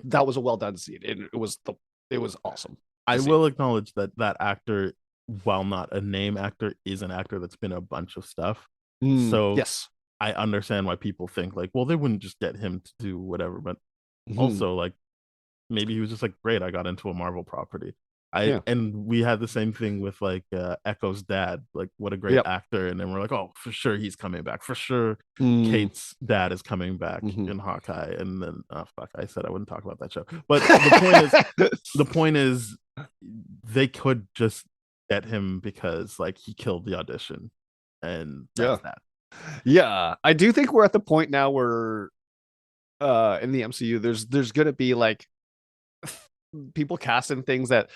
Speaker 4: that was a well done scene. It was awesome.
Speaker 3: I will acknowledge that actor, while not a name actor, is an actor that's been in a bunch of stuff. So
Speaker 4: yes,
Speaker 3: I understand why people think like, well, they wouldn't just get him to do whatever, but also like maybe he was just like, great, I got into a Marvel property. And we had the same thing with like Echo's dad, like what a great actor, and then we're like, oh, for sure he's coming back, for sure Kate's dad is coming back in Hawkeye, and then fuck, I said I wouldn't talk about that show, but the point is they could just get him because like he killed the audition, and that's that.
Speaker 4: Yeah, I do think we're at the point now where in the MCU there's gonna be like people casting things that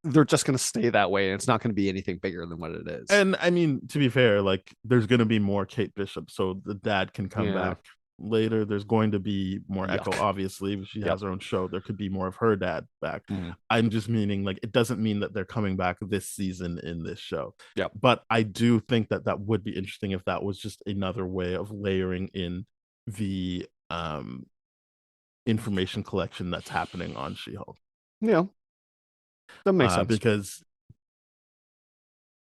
Speaker 4: they're just going to stay that way and it's not going to be anything bigger than what it is.
Speaker 3: And I mean, to be fair, like there's going to be more Kate Bishop, so the dad can come back later. There's going to be more Echo, obviously, if she has her own show. There could be more of her dad back. I'm just meaning like it doesn't mean that they're coming back this season in this show. But I do think that would be interesting if that was just another way of layering in the information collection that's happening on She-Hulk.
Speaker 4: Yeah, that makes sense.
Speaker 3: Because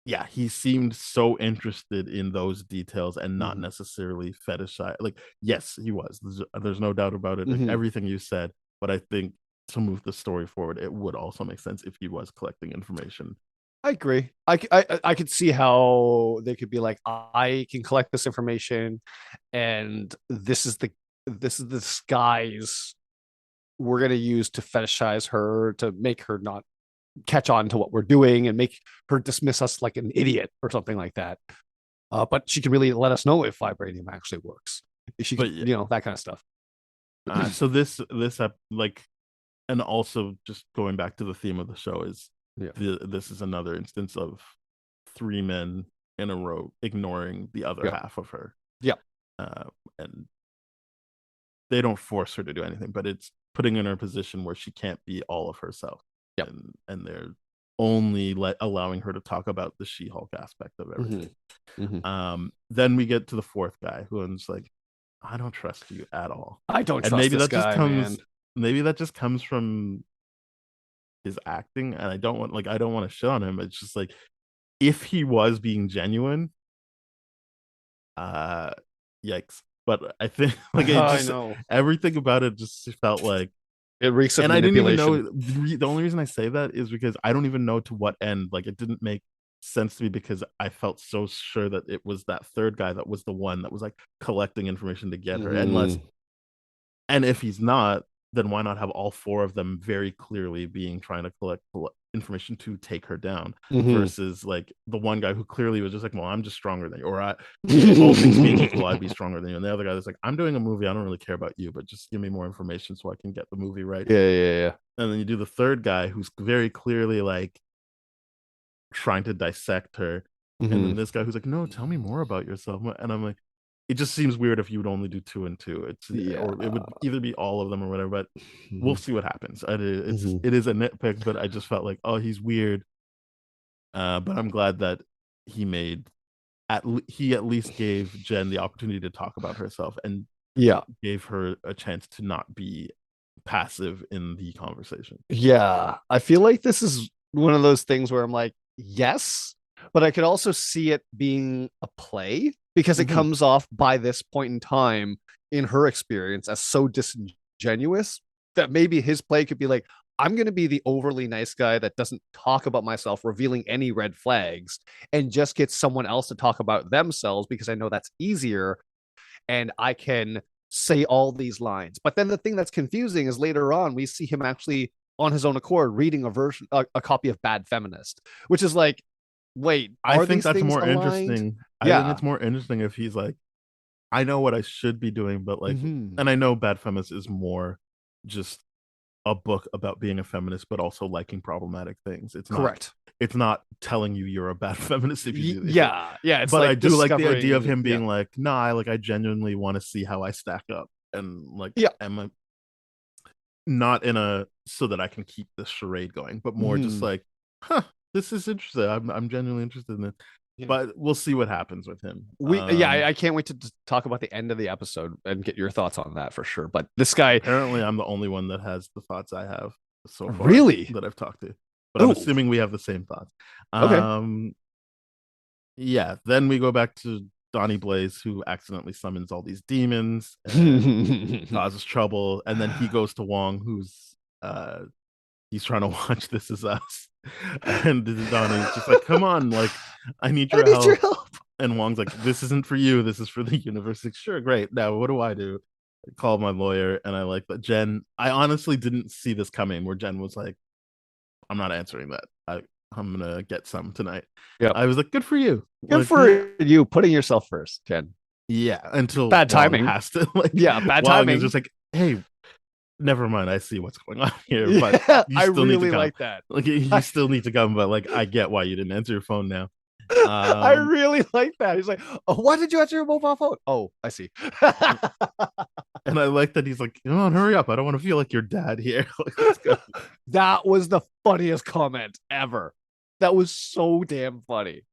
Speaker 3: yeah, he seemed so interested in those details and not
Speaker 4: Mhm.
Speaker 3: necessarily fetishize. Like, yes, he was. There's no doubt about it. Like,
Speaker 4: Mhm.
Speaker 3: everything you said, but I think to move the story forward, it would also make sense if he was collecting information.
Speaker 4: I agree. I could see how they could be like, I can collect this information, and this is the disguise we're gonna use to fetishize her, to make her not catch on to what we're doing and make her dismiss us like an idiot or something like that. But she can really let us know if vibranium actually works. If she,
Speaker 3: But
Speaker 4: that kind of stuff.
Speaker 3: so this like, and also just going back to the theme of the show is
Speaker 4: Yeah.
Speaker 3: this is another instance of 3 men in a row ignoring the other
Speaker 4: Yeah.
Speaker 3: half of her.
Speaker 4: Yeah.
Speaker 3: And they don't force her to do anything, but it's putting her in a position where she can't be all of herself.
Speaker 4: Yeah.
Speaker 3: And they're only allowing her to talk about the She-Hulk aspect of everything. Then we get to the fourth guy who is like, I don't trust you at all.
Speaker 4: I don't
Speaker 3: and
Speaker 4: trust
Speaker 3: maybe
Speaker 4: this
Speaker 3: that just
Speaker 4: guy,
Speaker 3: comes
Speaker 4: man.
Speaker 3: maybe that just comes from his acting, and I don't want to shit on him. It's just like, if he was being genuine, yikes. But I think like
Speaker 4: I know.
Speaker 3: everything about it just felt like
Speaker 4: It reeks of
Speaker 3: and I didn't even
Speaker 4: manipulation.
Speaker 3: know. The only reason I say that is because I don't even know to what end. Like, it didn't make sense to me because I felt so sure that it was that third guy that was the one that was like collecting information to get her. And if he's not, then why not have all 4 of them very clearly being trying to collect information to take her down, versus like the one guy who clearly was just like, well, I'm just stronger than you, or all things being equal, I'd be stronger than you. And the other guy was like, I'm doing a movie, I don't really care about you, but just give me more information so I can get the movie right.
Speaker 4: Yeah.
Speaker 3: And then you do the third guy who's very clearly like trying to dissect her. And then this guy who's like, no, tell me more about yourself. And I'm like, it just seems weird if you would only do 2 and 2. Or it would either be all of them or whatever, but we'll see what happens. It is a nitpick, but I just felt like, oh, he's weird. But I'm glad that he at least gave Jen the opportunity to talk about herself, and gave her a chance to not be passive in the conversation.
Speaker 4: Yeah, I feel like this is one of those things where I'm like, yes, but I could also see it being a play, because it comes off by this point in time in her experience as so disingenuous that maybe his play could be like, I'm going to be the overly nice guy that doesn't talk about myself, revealing any red flags, and just get someone else to talk about themselves because I know that's easier and I can say all these lines. But then the thing that's confusing is later on, we see him actually on his own accord reading a copy of Bad Feminist, which is like, wait,
Speaker 3: I think that's more interesting. I think it's more interesting if he's like, I know what I should be doing, but like, and I know Bad Feminist is more just a book about being a feminist, but also liking problematic things. It's
Speaker 4: correct.
Speaker 3: It's not telling you you're a bad feminist if you do these.
Speaker 4: Yeah. It's
Speaker 3: but
Speaker 4: like
Speaker 3: I do like the idea of him being like, nah, I genuinely want to see how I stack up, and like, am I not in a so that I can keep this charade going, but more just like, this is interesting. I'm genuinely interested in it. But we'll see what happens with him.
Speaker 4: I can't wait to talk about the end of the episode and get your thoughts on that for sure. But this guy,
Speaker 3: apparently, I'm the only one that has the thoughts I have so far.
Speaker 4: Really?
Speaker 3: That I've talked to, but I'm assuming we have the same thoughts.
Speaker 4: Okay.
Speaker 3: Yeah. Then we go back to Donnie Blaze, who accidentally summons all these demons and causes trouble, and then he goes to Wong, who's he's trying to watch This Is Us, and Donnie's just like, come on, like, I need your help. And Wong's like, this isn't for you, this is for the universe. Like, sure, great, now what do? I call my lawyer. And I like that Jen, I honestly didn't see this coming, where Jen was like, I'm not answering that, I'm gonna get some tonight. I was like, good for you.
Speaker 4: Good for you putting yourself first, Jen.
Speaker 3: Yeah, until
Speaker 4: bad timing
Speaker 3: has to like,
Speaker 4: bad
Speaker 3: Wong
Speaker 4: timing
Speaker 3: is just like, hey, never mind, I see what's going on here, but you still
Speaker 4: really
Speaker 3: need to come.
Speaker 4: like that.
Speaker 3: Like, you still need to come, but like, I get why you didn't answer your phone now.
Speaker 4: I really like that. He's like, oh, why did you answer your mobile phone? Oh, I see.
Speaker 3: And I like that he's like, come on, hurry up, I don't want to feel like your dad here. Like, let's go.
Speaker 4: That was the funniest comment ever. That was so damn funny.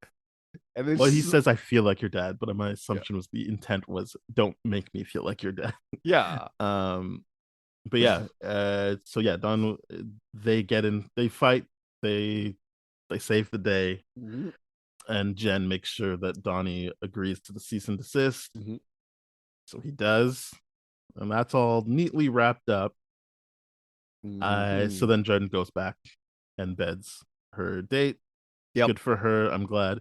Speaker 4: And then
Speaker 3: he says, I feel like your dad, but my assumption was the intent was, don't make me feel like your dad.
Speaker 4: Yeah.
Speaker 3: but yeah, so yeah, Don, they get in, they fight, they save the day,
Speaker 4: Mhm.
Speaker 3: and Jen makes sure that Donnie agrees to the cease and desist.
Speaker 4: Mhm.
Speaker 3: So he does, and that's all neatly wrapped up. So
Speaker 4: Mhm.
Speaker 3: then Jen goes back and beds her date.
Speaker 4: Yep.
Speaker 3: Good for her. I'm glad.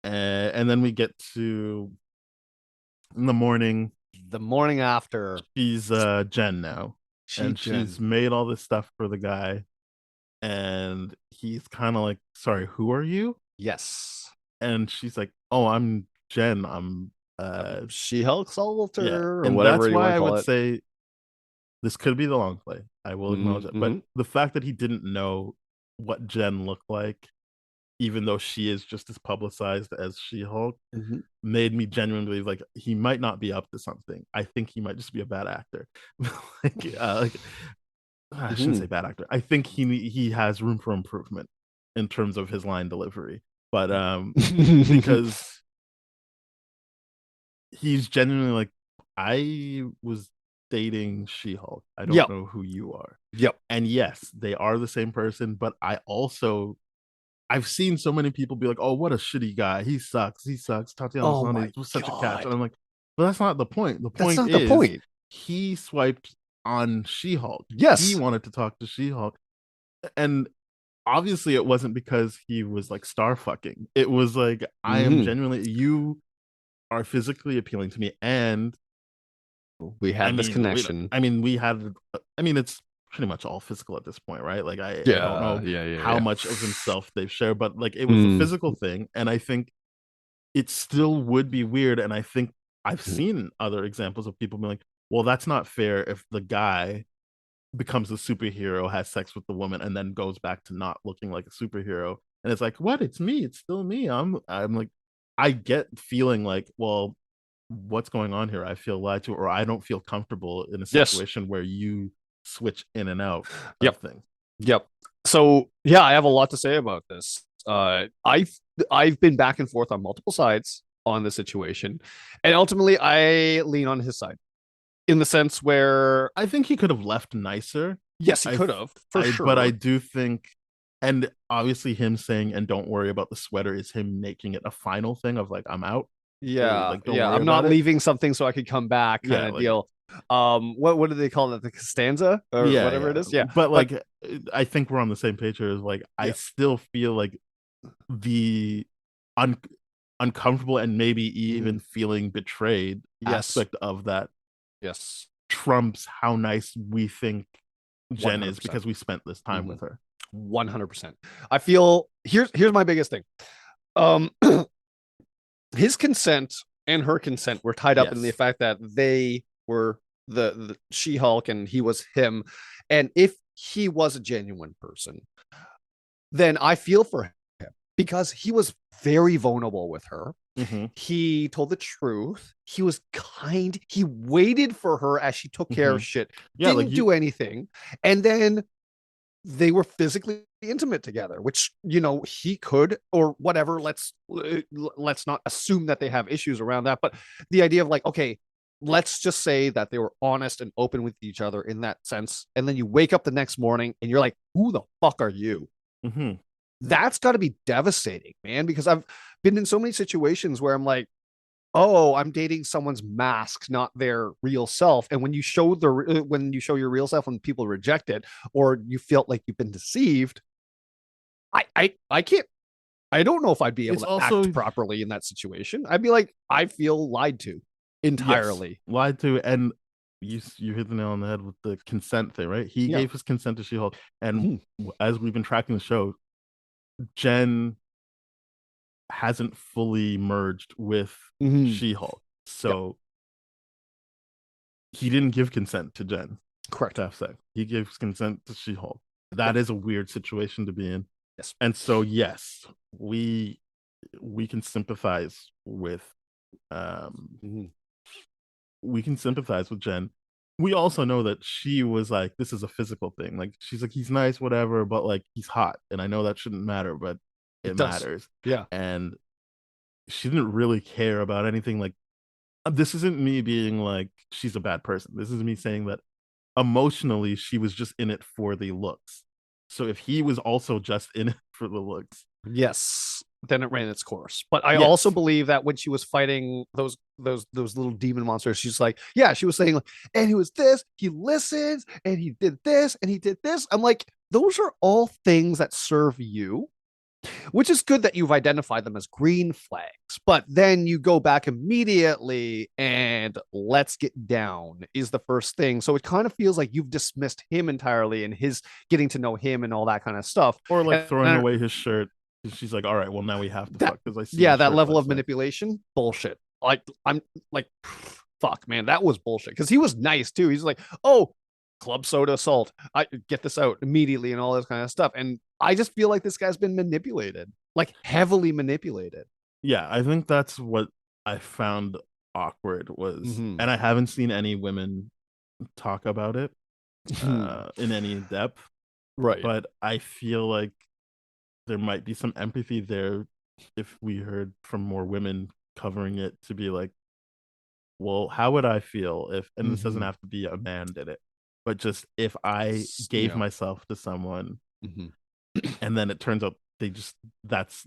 Speaker 3: And then we get to in the morning.
Speaker 4: The morning after,
Speaker 3: She's Jen now, and she's
Speaker 4: Jen.
Speaker 3: made all this stuff for the guy, and he's kind of like, "Sorry, who are you?"
Speaker 4: Yes.
Speaker 3: And she's like, "Oh, I'm Jen. I'm
Speaker 4: She-Hulk
Speaker 3: yeah."
Speaker 4: Soldier or
Speaker 3: And
Speaker 4: whatever
Speaker 3: that's
Speaker 4: you want
Speaker 3: why
Speaker 4: to
Speaker 3: I
Speaker 4: call
Speaker 3: would
Speaker 4: it.
Speaker 3: say this could be the long play. I will acknowledge it, but
Speaker 4: Mm-hmm.
Speaker 3: the fact that he didn't know what Jen looked like, even though she is just as publicized as She-Hulk,
Speaker 4: Mm-hmm.
Speaker 3: made me genuinely believe like he might not be up to something. I think he might just be a bad actor. Like I shouldn't
Speaker 4: Mm-hmm.
Speaker 3: say bad actor. I think he has room for improvement in terms of his line delivery. But because he's genuinely like, I was dating She-Hulk. I don't
Speaker 4: Yep.
Speaker 3: know who you are.
Speaker 4: Yep.
Speaker 3: And yes, they are the same person, but I've seen so many people be like, "Oh, what a shitty guy. He sucks. He sucks. Tatiana
Speaker 4: Oh
Speaker 3: Maslany
Speaker 4: my
Speaker 3: was such a catch." And
Speaker 4: God.
Speaker 3: I'm like, "But that's not the point. The
Speaker 4: That's
Speaker 3: point
Speaker 4: not the
Speaker 3: is
Speaker 4: point.
Speaker 3: he swiped on She-Hulk. He
Speaker 4: Yes.
Speaker 3: wanted to talk to She-Hulk. And obviously it wasn't because he was like star fucking. It was like I am
Speaker 4: Mm-hmm.
Speaker 3: genuinely you are physically appealing to me, and
Speaker 4: We
Speaker 3: I
Speaker 4: had this
Speaker 3: mean,
Speaker 4: connection.
Speaker 3: we had. I mean, it's pretty much all physical at this point, right? Like, I don't
Speaker 4: Yeah.
Speaker 3: know
Speaker 4: Yeah. Yeah.
Speaker 3: how
Speaker 4: Yeah.
Speaker 3: much of himself they've shared, but like, it was a
Speaker 4: Mm.
Speaker 3: physical thing, and I think it still would be weird. And I think I've seen other examples of people being like, "Well, that's not fair if the guy becomes a superhero, has sex with the woman, and then goes back to not looking like a superhero." And it's like, what? It's me. It's still me. I'm like, I get feeling like, well, what's going on here? I feel lied to, or I don't feel comfortable in a
Speaker 4: Yes.
Speaker 3: situation where you switch in and out of
Speaker 4: Yep.
Speaker 3: things.
Speaker 4: Yep. So yeah, I have a lot to say about this. I've been back and forth on multiple sides on the situation, and ultimately I lean on his side in the sense where
Speaker 3: I think he could have left nicer.
Speaker 4: yes, he
Speaker 3: I,
Speaker 4: could have for
Speaker 3: but I
Speaker 4: sure.
Speaker 3: do think, and obviously him saying, "And don't worry about the sweater," is him making it a final thing of like, I'm out.
Speaker 4: Yeah,
Speaker 3: Like, don't
Speaker 4: yeah.
Speaker 3: worry
Speaker 4: I'm not
Speaker 3: about it.
Speaker 4: leaving something so I could come back kind
Speaker 3: Yeah,
Speaker 4: of
Speaker 3: like,
Speaker 4: deal. What do they call it? The Costanza or
Speaker 3: yeah,
Speaker 4: whatever it
Speaker 3: yeah.
Speaker 4: is? Yeah.
Speaker 3: But
Speaker 4: But
Speaker 3: like, I think we're on the same page here. Is like, I
Speaker 4: yeah.
Speaker 3: still feel like the un- uncomfortable and maybe
Speaker 4: Mhm.
Speaker 3: even feeling betrayed
Speaker 4: Yes.
Speaker 3: aspect of that
Speaker 4: Yes.
Speaker 3: trumps how nice we think Jen is
Speaker 4: 100%.
Speaker 3: because we spent this time with her.
Speaker 4: 100%. I feel here's my biggest thing. Um his consent and her consent were tied up in the
Speaker 3: Yes.
Speaker 4: fact that they were the She-Hulk and he was him. And if he was a genuine person, then I feel for him because he was very vulnerable with her.
Speaker 3: Mm-hmm.
Speaker 4: He told the truth. He was kind. He waited for her as she took care
Speaker 3: Mm-hmm.
Speaker 4: of shit.
Speaker 3: Yeah, like
Speaker 4: Didn't
Speaker 3: you.
Speaker 4: do anything. And then they were physically intimate together, which he could or whatever. Let's not assume that they have issues around that, but the idea of like, okay, let's just say that they were honest and open with each other in that sense, and then you wake up the next morning and you're like, who the fuck are you?
Speaker 3: Mm-hmm.
Speaker 4: That's got to be devastating, man, because I've been in so many situations where I'm like, oh, I'm dating someone's mask, not their real self. And when you show your real self and people reject it, or you felt like you've been deceived, I can't. I don't know if I'd be able
Speaker 3: It's
Speaker 4: to act
Speaker 3: also,
Speaker 4: properly in that situation. I'd be like, I feel lied to
Speaker 3: yes,
Speaker 4: entirely.
Speaker 3: lied to. And you hit the nail on the head with the consent thing, right? He
Speaker 4: Yeah.
Speaker 3: gave his consent to She-Hulk, and
Speaker 4: Mhm.
Speaker 3: as we've been tracking the show, Jen hasn't fully merged with
Speaker 4: Mhm.
Speaker 3: She-Hulk,
Speaker 4: Yep.
Speaker 3: so he didn't give consent to Jen
Speaker 4: Correct.
Speaker 3: to have sex. He gives consent to She-Hulk.
Speaker 4: Yep.
Speaker 3: That is a weird situation to be in.
Speaker 4: Yes.
Speaker 3: And so yes, we can sympathize with
Speaker 4: Mhm.
Speaker 3: we can sympathize with Jen. We also know that she was like, this is a physical thing. Like, she's like, he's nice, whatever, but like, he's hot. And I know that shouldn't matter, but
Speaker 4: It
Speaker 3: it
Speaker 4: does.
Speaker 3: matters.
Speaker 4: Yeah.
Speaker 3: And she didn't really care about anything. Like, this isn't me being like, she's a bad person. This is me saying that emotionally she was just in it for the looks. So if he was also just in it for the looks,
Speaker 4: Yes, then it ran its course. But I
Speaker 3: Yes.
Speaker 4: also believe that when she was fighting those little demon monsters, she's like, yeah, she was saying like, and he was this, he listens, and he did this, and he did this. I'm like, those are all things that serve you, which is good that you've identified them as green flags. But then you go back immediately and let's get down is the first thing. So it kind of feels like you've dismissed him entirely and his getting to know him and all that kind of stuff.
Speaker 3: or like
Speaker 4: And
Speaker 3: throwing
Speaker 4: I-
Speaker 3: away his shirt. She's like, all right, well now we have to
Speaker 4: That-
Speaker 3: fuck because I see.
Speaker 4: yeah,
Speaker 3: his
Speaker 4: that
Speaker 3: shirt
Speaker 4: level
Speaker 3: last
Speaker 4: of
Speaker 3: night.
Speaker 4: manipulation, bullshit. Like I'm like, fuck, man, that was bullshit. Because he was nice too. He's like, oh, club soda assault. I get this out immediately and all this kind of stuff. And I just feel like this guy's been manipulated, like heavily manipulated.
Speaker 3: Yeah, I think that's what I found awkward was,
Speaker 4: Mhm.
Speaker 3: and I haven't seen any women talk about it in any depth,
Speaker 4: Right.
Speaker 3: but I feel like there might be some empathy there if we heard from more women covering it to be like, well, how would I feel if, and this doesn't
Speaker 4: Mhm.
Speaker 3: have to be a man did it, but just if I gave
Speaker 4: Yeah.
Speaker 3: myself to someone
Speaker 4: Mhm.
Speaker 3: and then it turns out they just, that's,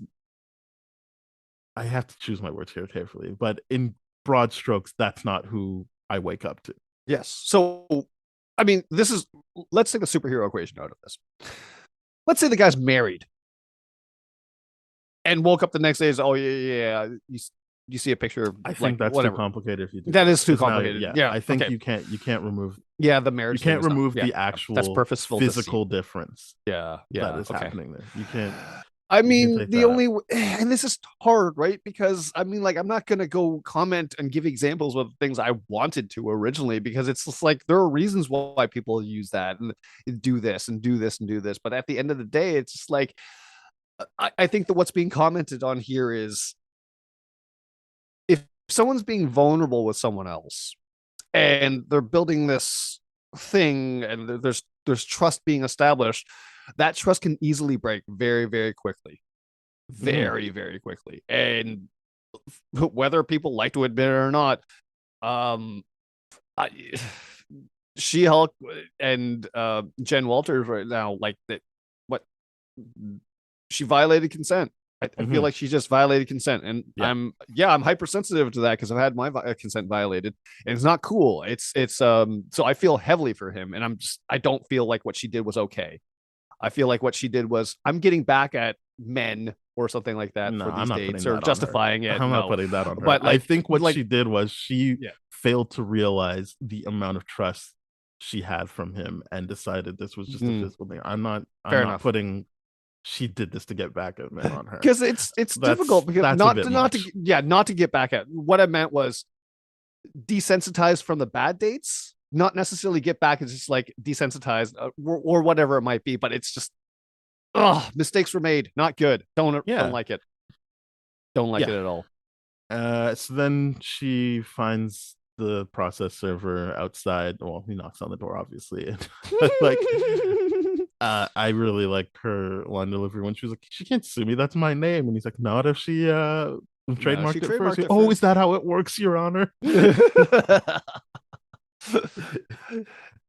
Speaker 3: I have to choose my words here carefully, but in broad strokes, that's not who I wake up to.
Speaker 4: Yes. So, I mean, this is, let's take the superhero equation out of this. Let's say the guy's married and woke up the next day and says, oh, yeah. You see a picture of,
Speaker 3: I think
Speaker 4: like,
Speaker 3: that's
Speaker 4: whatever.
Speaker 3: too complicated if you do
Speaker 4: That is too
Speaker 3: 'cause now,
Speaker 4: complicated. Yeah,
Speaker 3: I think
Speaker 4: okay.
Speaker 3: you can't remove
Speaker 4: Yeah, the
Speaker 3: you
Speaker 4: marriage.
Speaker 3: can't
Speaker 4: thing is not-
Speaker 3: remove
Speaker 4: yeah,
Speaker 3: the actual
Speaker 4: that's purposeful deceit.
Speaker 3: physical difference
Speaker 4: Yeah,
Speaker 3: that is
Speaker 4: okay.
Speaker 3: happening there. You can't.
Speaker 4: I
Speaker 3: You
Speaker 4: mean,
Speaker 3: take
Speaker 4: the
Speaker 3: that
Speaker 4: only and this is hard, right? Because I mean, like, I'm not gonna go comment and give examples of things I wanted to originally because it's just like there are reasons why people use that and do this and do this and do this. But at the end of the day, it's just like I think that what's being commented on here is if someone's being vulnerable with someone else and they're building this thing and there's trust being established, that trust can easily break very, very quickly. Very, very quickly. And whether people like to admit it or not, I, She-Hulk and Jen Walters right now, like that, what she violated consent. I feel like she just violated consent, and
Speaker 3: Yeah.
Speaker 4: I'm hypersensitive to that because I've had my consent violated, and it's not cool. It's so I feel heavily for him, and I don't feel like what she did was okay. I feel like what she did was I'm getting back at men or something like that
Speaker 3: No,
Speaker 4: for
Speaker 3: I'm
Speaker 4: these
Speaker 3: not
Speaker 4: dates
Speaker 3: putting
Speaker 4: or
Speaker 3: that on her.
Speaker 4: justifying it.
Speaker 3: I'm
Speaker 4: No.
Speaker 3: not putting that on her.
Speaker 4: But,
Speaker 3: I
Speaker 4: like-
Speaker 3: think what
Speaker 4: like-
Speaker 3: she did was she
Speaker 4: Yeah.
Speaker 3: failed to realize the amount of trust she had from him and decided this was just a physical thing. I'm not
Speaker 4: Fair enough.
Speaker 3: putting she did this to get back at men on her.
Speaker 4: Because it's
Speaker 3: That's-
Speaker 4: difficult because
Speaker 3: that's a
Speaker 4: not
Speaker 3: bit
Speaker 4: to
Speaker 3: much.
Speaker 4: not to get back at what I meant was desensitized from the bad dates, not necessarily get back. It's just like desensitized or whatever it might be. But it's just mistakes were made. Not good. Don't like it. Don't like
Speaker 3: Yeah.
Speaker 4: it at all.
Speaker 3: So then she finds the process server outside. Well, he knocks on the door, obviously. And like, I really like her line delivery when she was like, "She can't sue me. That's my name." And he's like, "Not if she trademarked it
Speaker 4: trademarked
Speaker 3: first."
Speaker 4: it
Speaker 3: Oh,
Speaker 4: first.
Speaker 3: is that how it works, Your Honor?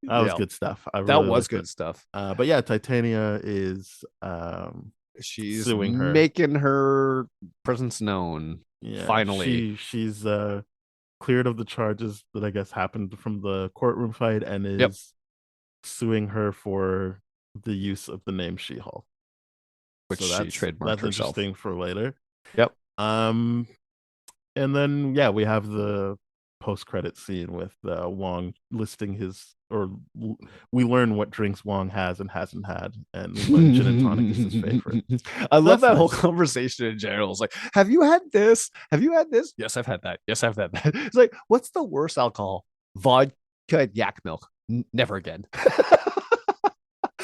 Speaker 3: That was good stuff. I
Speaker 4: That
Speaker 3: really
Speaker 4: was
Speaker 3: liked
Speaker 4: good
Speaker 3: it.
Speaker 4: stuff.
Speaker 3: But yeah, Titania is
Speaker 4: She's
Speaker 3: suing her.
Speaker 4: making her presence known.
Speaker 3: yeah,
Speaker 4: Finally.
Speaker 3: she's cleared of the charges that I guess happened from the courtroom fight and is
Speaker 4: Yep.
Speaker 3: suing her for the use of the name She-Hulk.
Speaker 4: Which she trademarked
Speaker 3: that's
Speaker 4: herself.
Speaker 3: interesting for later.
Speaker 4: Yep.
Speaker 3: And then yeah, we have the post-credit scene with Wong listing his, we learn what drinks Wong has and hasn't had, and we learn gin and tonic is his favorite.
Speaker 4: I love
Speaker 3: That's
Speaker 4: that whole
Speaker 3: nice.
Speaker 4: conversation in general. It's like, have you had this? Have you had this? Yes, I've had that. Yes, I've had that. It's like, what's the worst alcohol? Vodka and yak milk. Never again.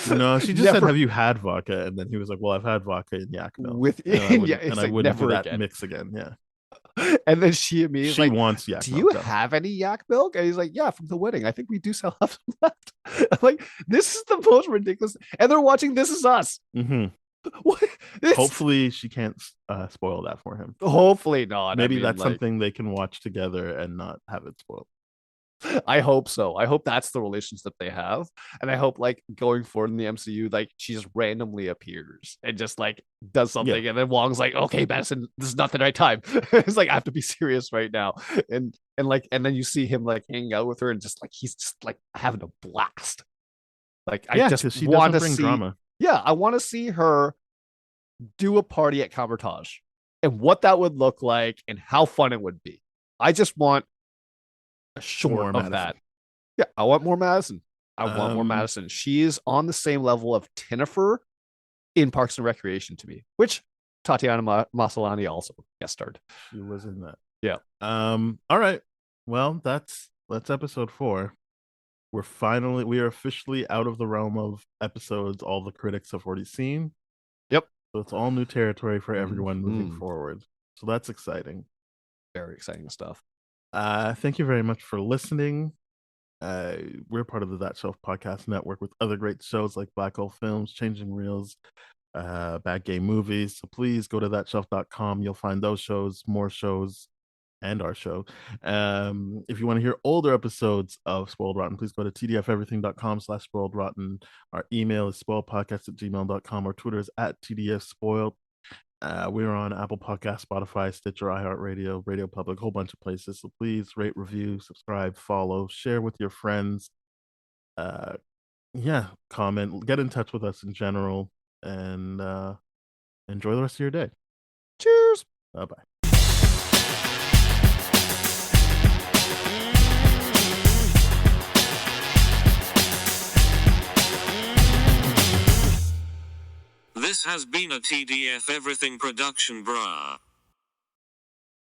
Speaker 3: No, she just said,
Speaker 4: Never-
Speaker 3: "Have you had vodka?" And then he was like, "Well, I've had vodka and yak milk,
Speaker 4: with
Speaker 3: and I wouldn't,
Speaker 4: yeah, it's
Speaker 3: and I
Speaker 4: like,
Speaker 3: wouldn't do
Speaker 4: never
Speaker 3: that
Speaker 4: again.
Speaker 3: mix again." Yeah,
Speaker 4: And then she immediately
Speaker 3: she
Speaker 4: like,
Speaker 3: wants yak
Speaker 4: do
Speaker 3: milk.
Speaker 4: you
Speaker 3: though.
Speaker 4: have any yak milk? And he's like, yeah, from the wedding. I think we do still have some left. I'm like, this is the most ridiculous. And they're watching This Is Us.
Speaker 3: Mhm.
Speaker 4: What? This-
Speaker 3: Hopefully, she can't spoil that for him.
Speaker 4: hopefully not.
Speaker 3: Maybe
Speaker 4: I mean,
Speaker 3: that's
Speaker 4: like,
Speaker 3: something they can watch together and not have it spoiled.
Speaker 4: I hope so. I hope that's the relationship they have. And I hope like going forward in the MCU, like she just randomly appears and just like does something.
Speaker 3: Yeah.
Speaker 4: And then Wong's like, okay, Madison, this is not the right time. It's like I have to be serious right now. And then you see him like hanging out with her and just like he's just like having a blast. Like I
Speaker 3: Yeah,
Speaker 4: just
Speaker 3: because she
Speaker 4: want
Speaker 3: doesn't
Speaker 4: to
Speaker 3: bring
Speaker 4: see
Speaker 3: drama.
Speaker 4: yeah, I want to see her do a party at Camertage and what that would look like and how fun it would be. I just want a short
Speaker 3: More
Speaker 4: of
Speaker 3: Madison.
Speaker 4: that. Yeah, I want more Madison. I want more
Speaker 3: Um,
Speaker 4: Madison. She is on the same level of Tinnifer in Parks and Recreation to me, which Tatiana Maslany also guest starred.
Speaker 3: She was in that.
Speaker 4: Yeah.
Speaker 3: All right. Well, that's episode 4. We are officially out of the realm of episodes all the critics have already seen.
Speaker 4: Yep.
Speaker 3: So it's all new territory for everyone moving
Speaker 4: Mhm.
Speaker 3: forward. So that's exciting.
Speaker 4: Very exciting stuff.
Speaker 3: Thank you very much for listening. We're part of the That Shelf Podcast Network with other great shows like Black Hole Films, Changing Reels, Bad Gay Movies. So please go to thatshelf.com. You'll find those shows, more shows, and our show. If you want to hear older episodes of Spoiled Rotten, please go to tdfeverything.com/spoiledrotten. Our email is spoiledpodcast@gmail.com. Our Twitter is @tdfspoiled. We're on Apple Podcast, Spotify, Stitcher, iHeartRadio, Radio Public, a whole bunch of places. So please rate, review, subscribe, follow, share with your friends. Comment, get in touch with us in general, and enjoy the rest of your day.
Speaker 4: Cheers.
Speaker 3: Bye-bye.
Speaker 1: This has been a TDF Everything production, brah.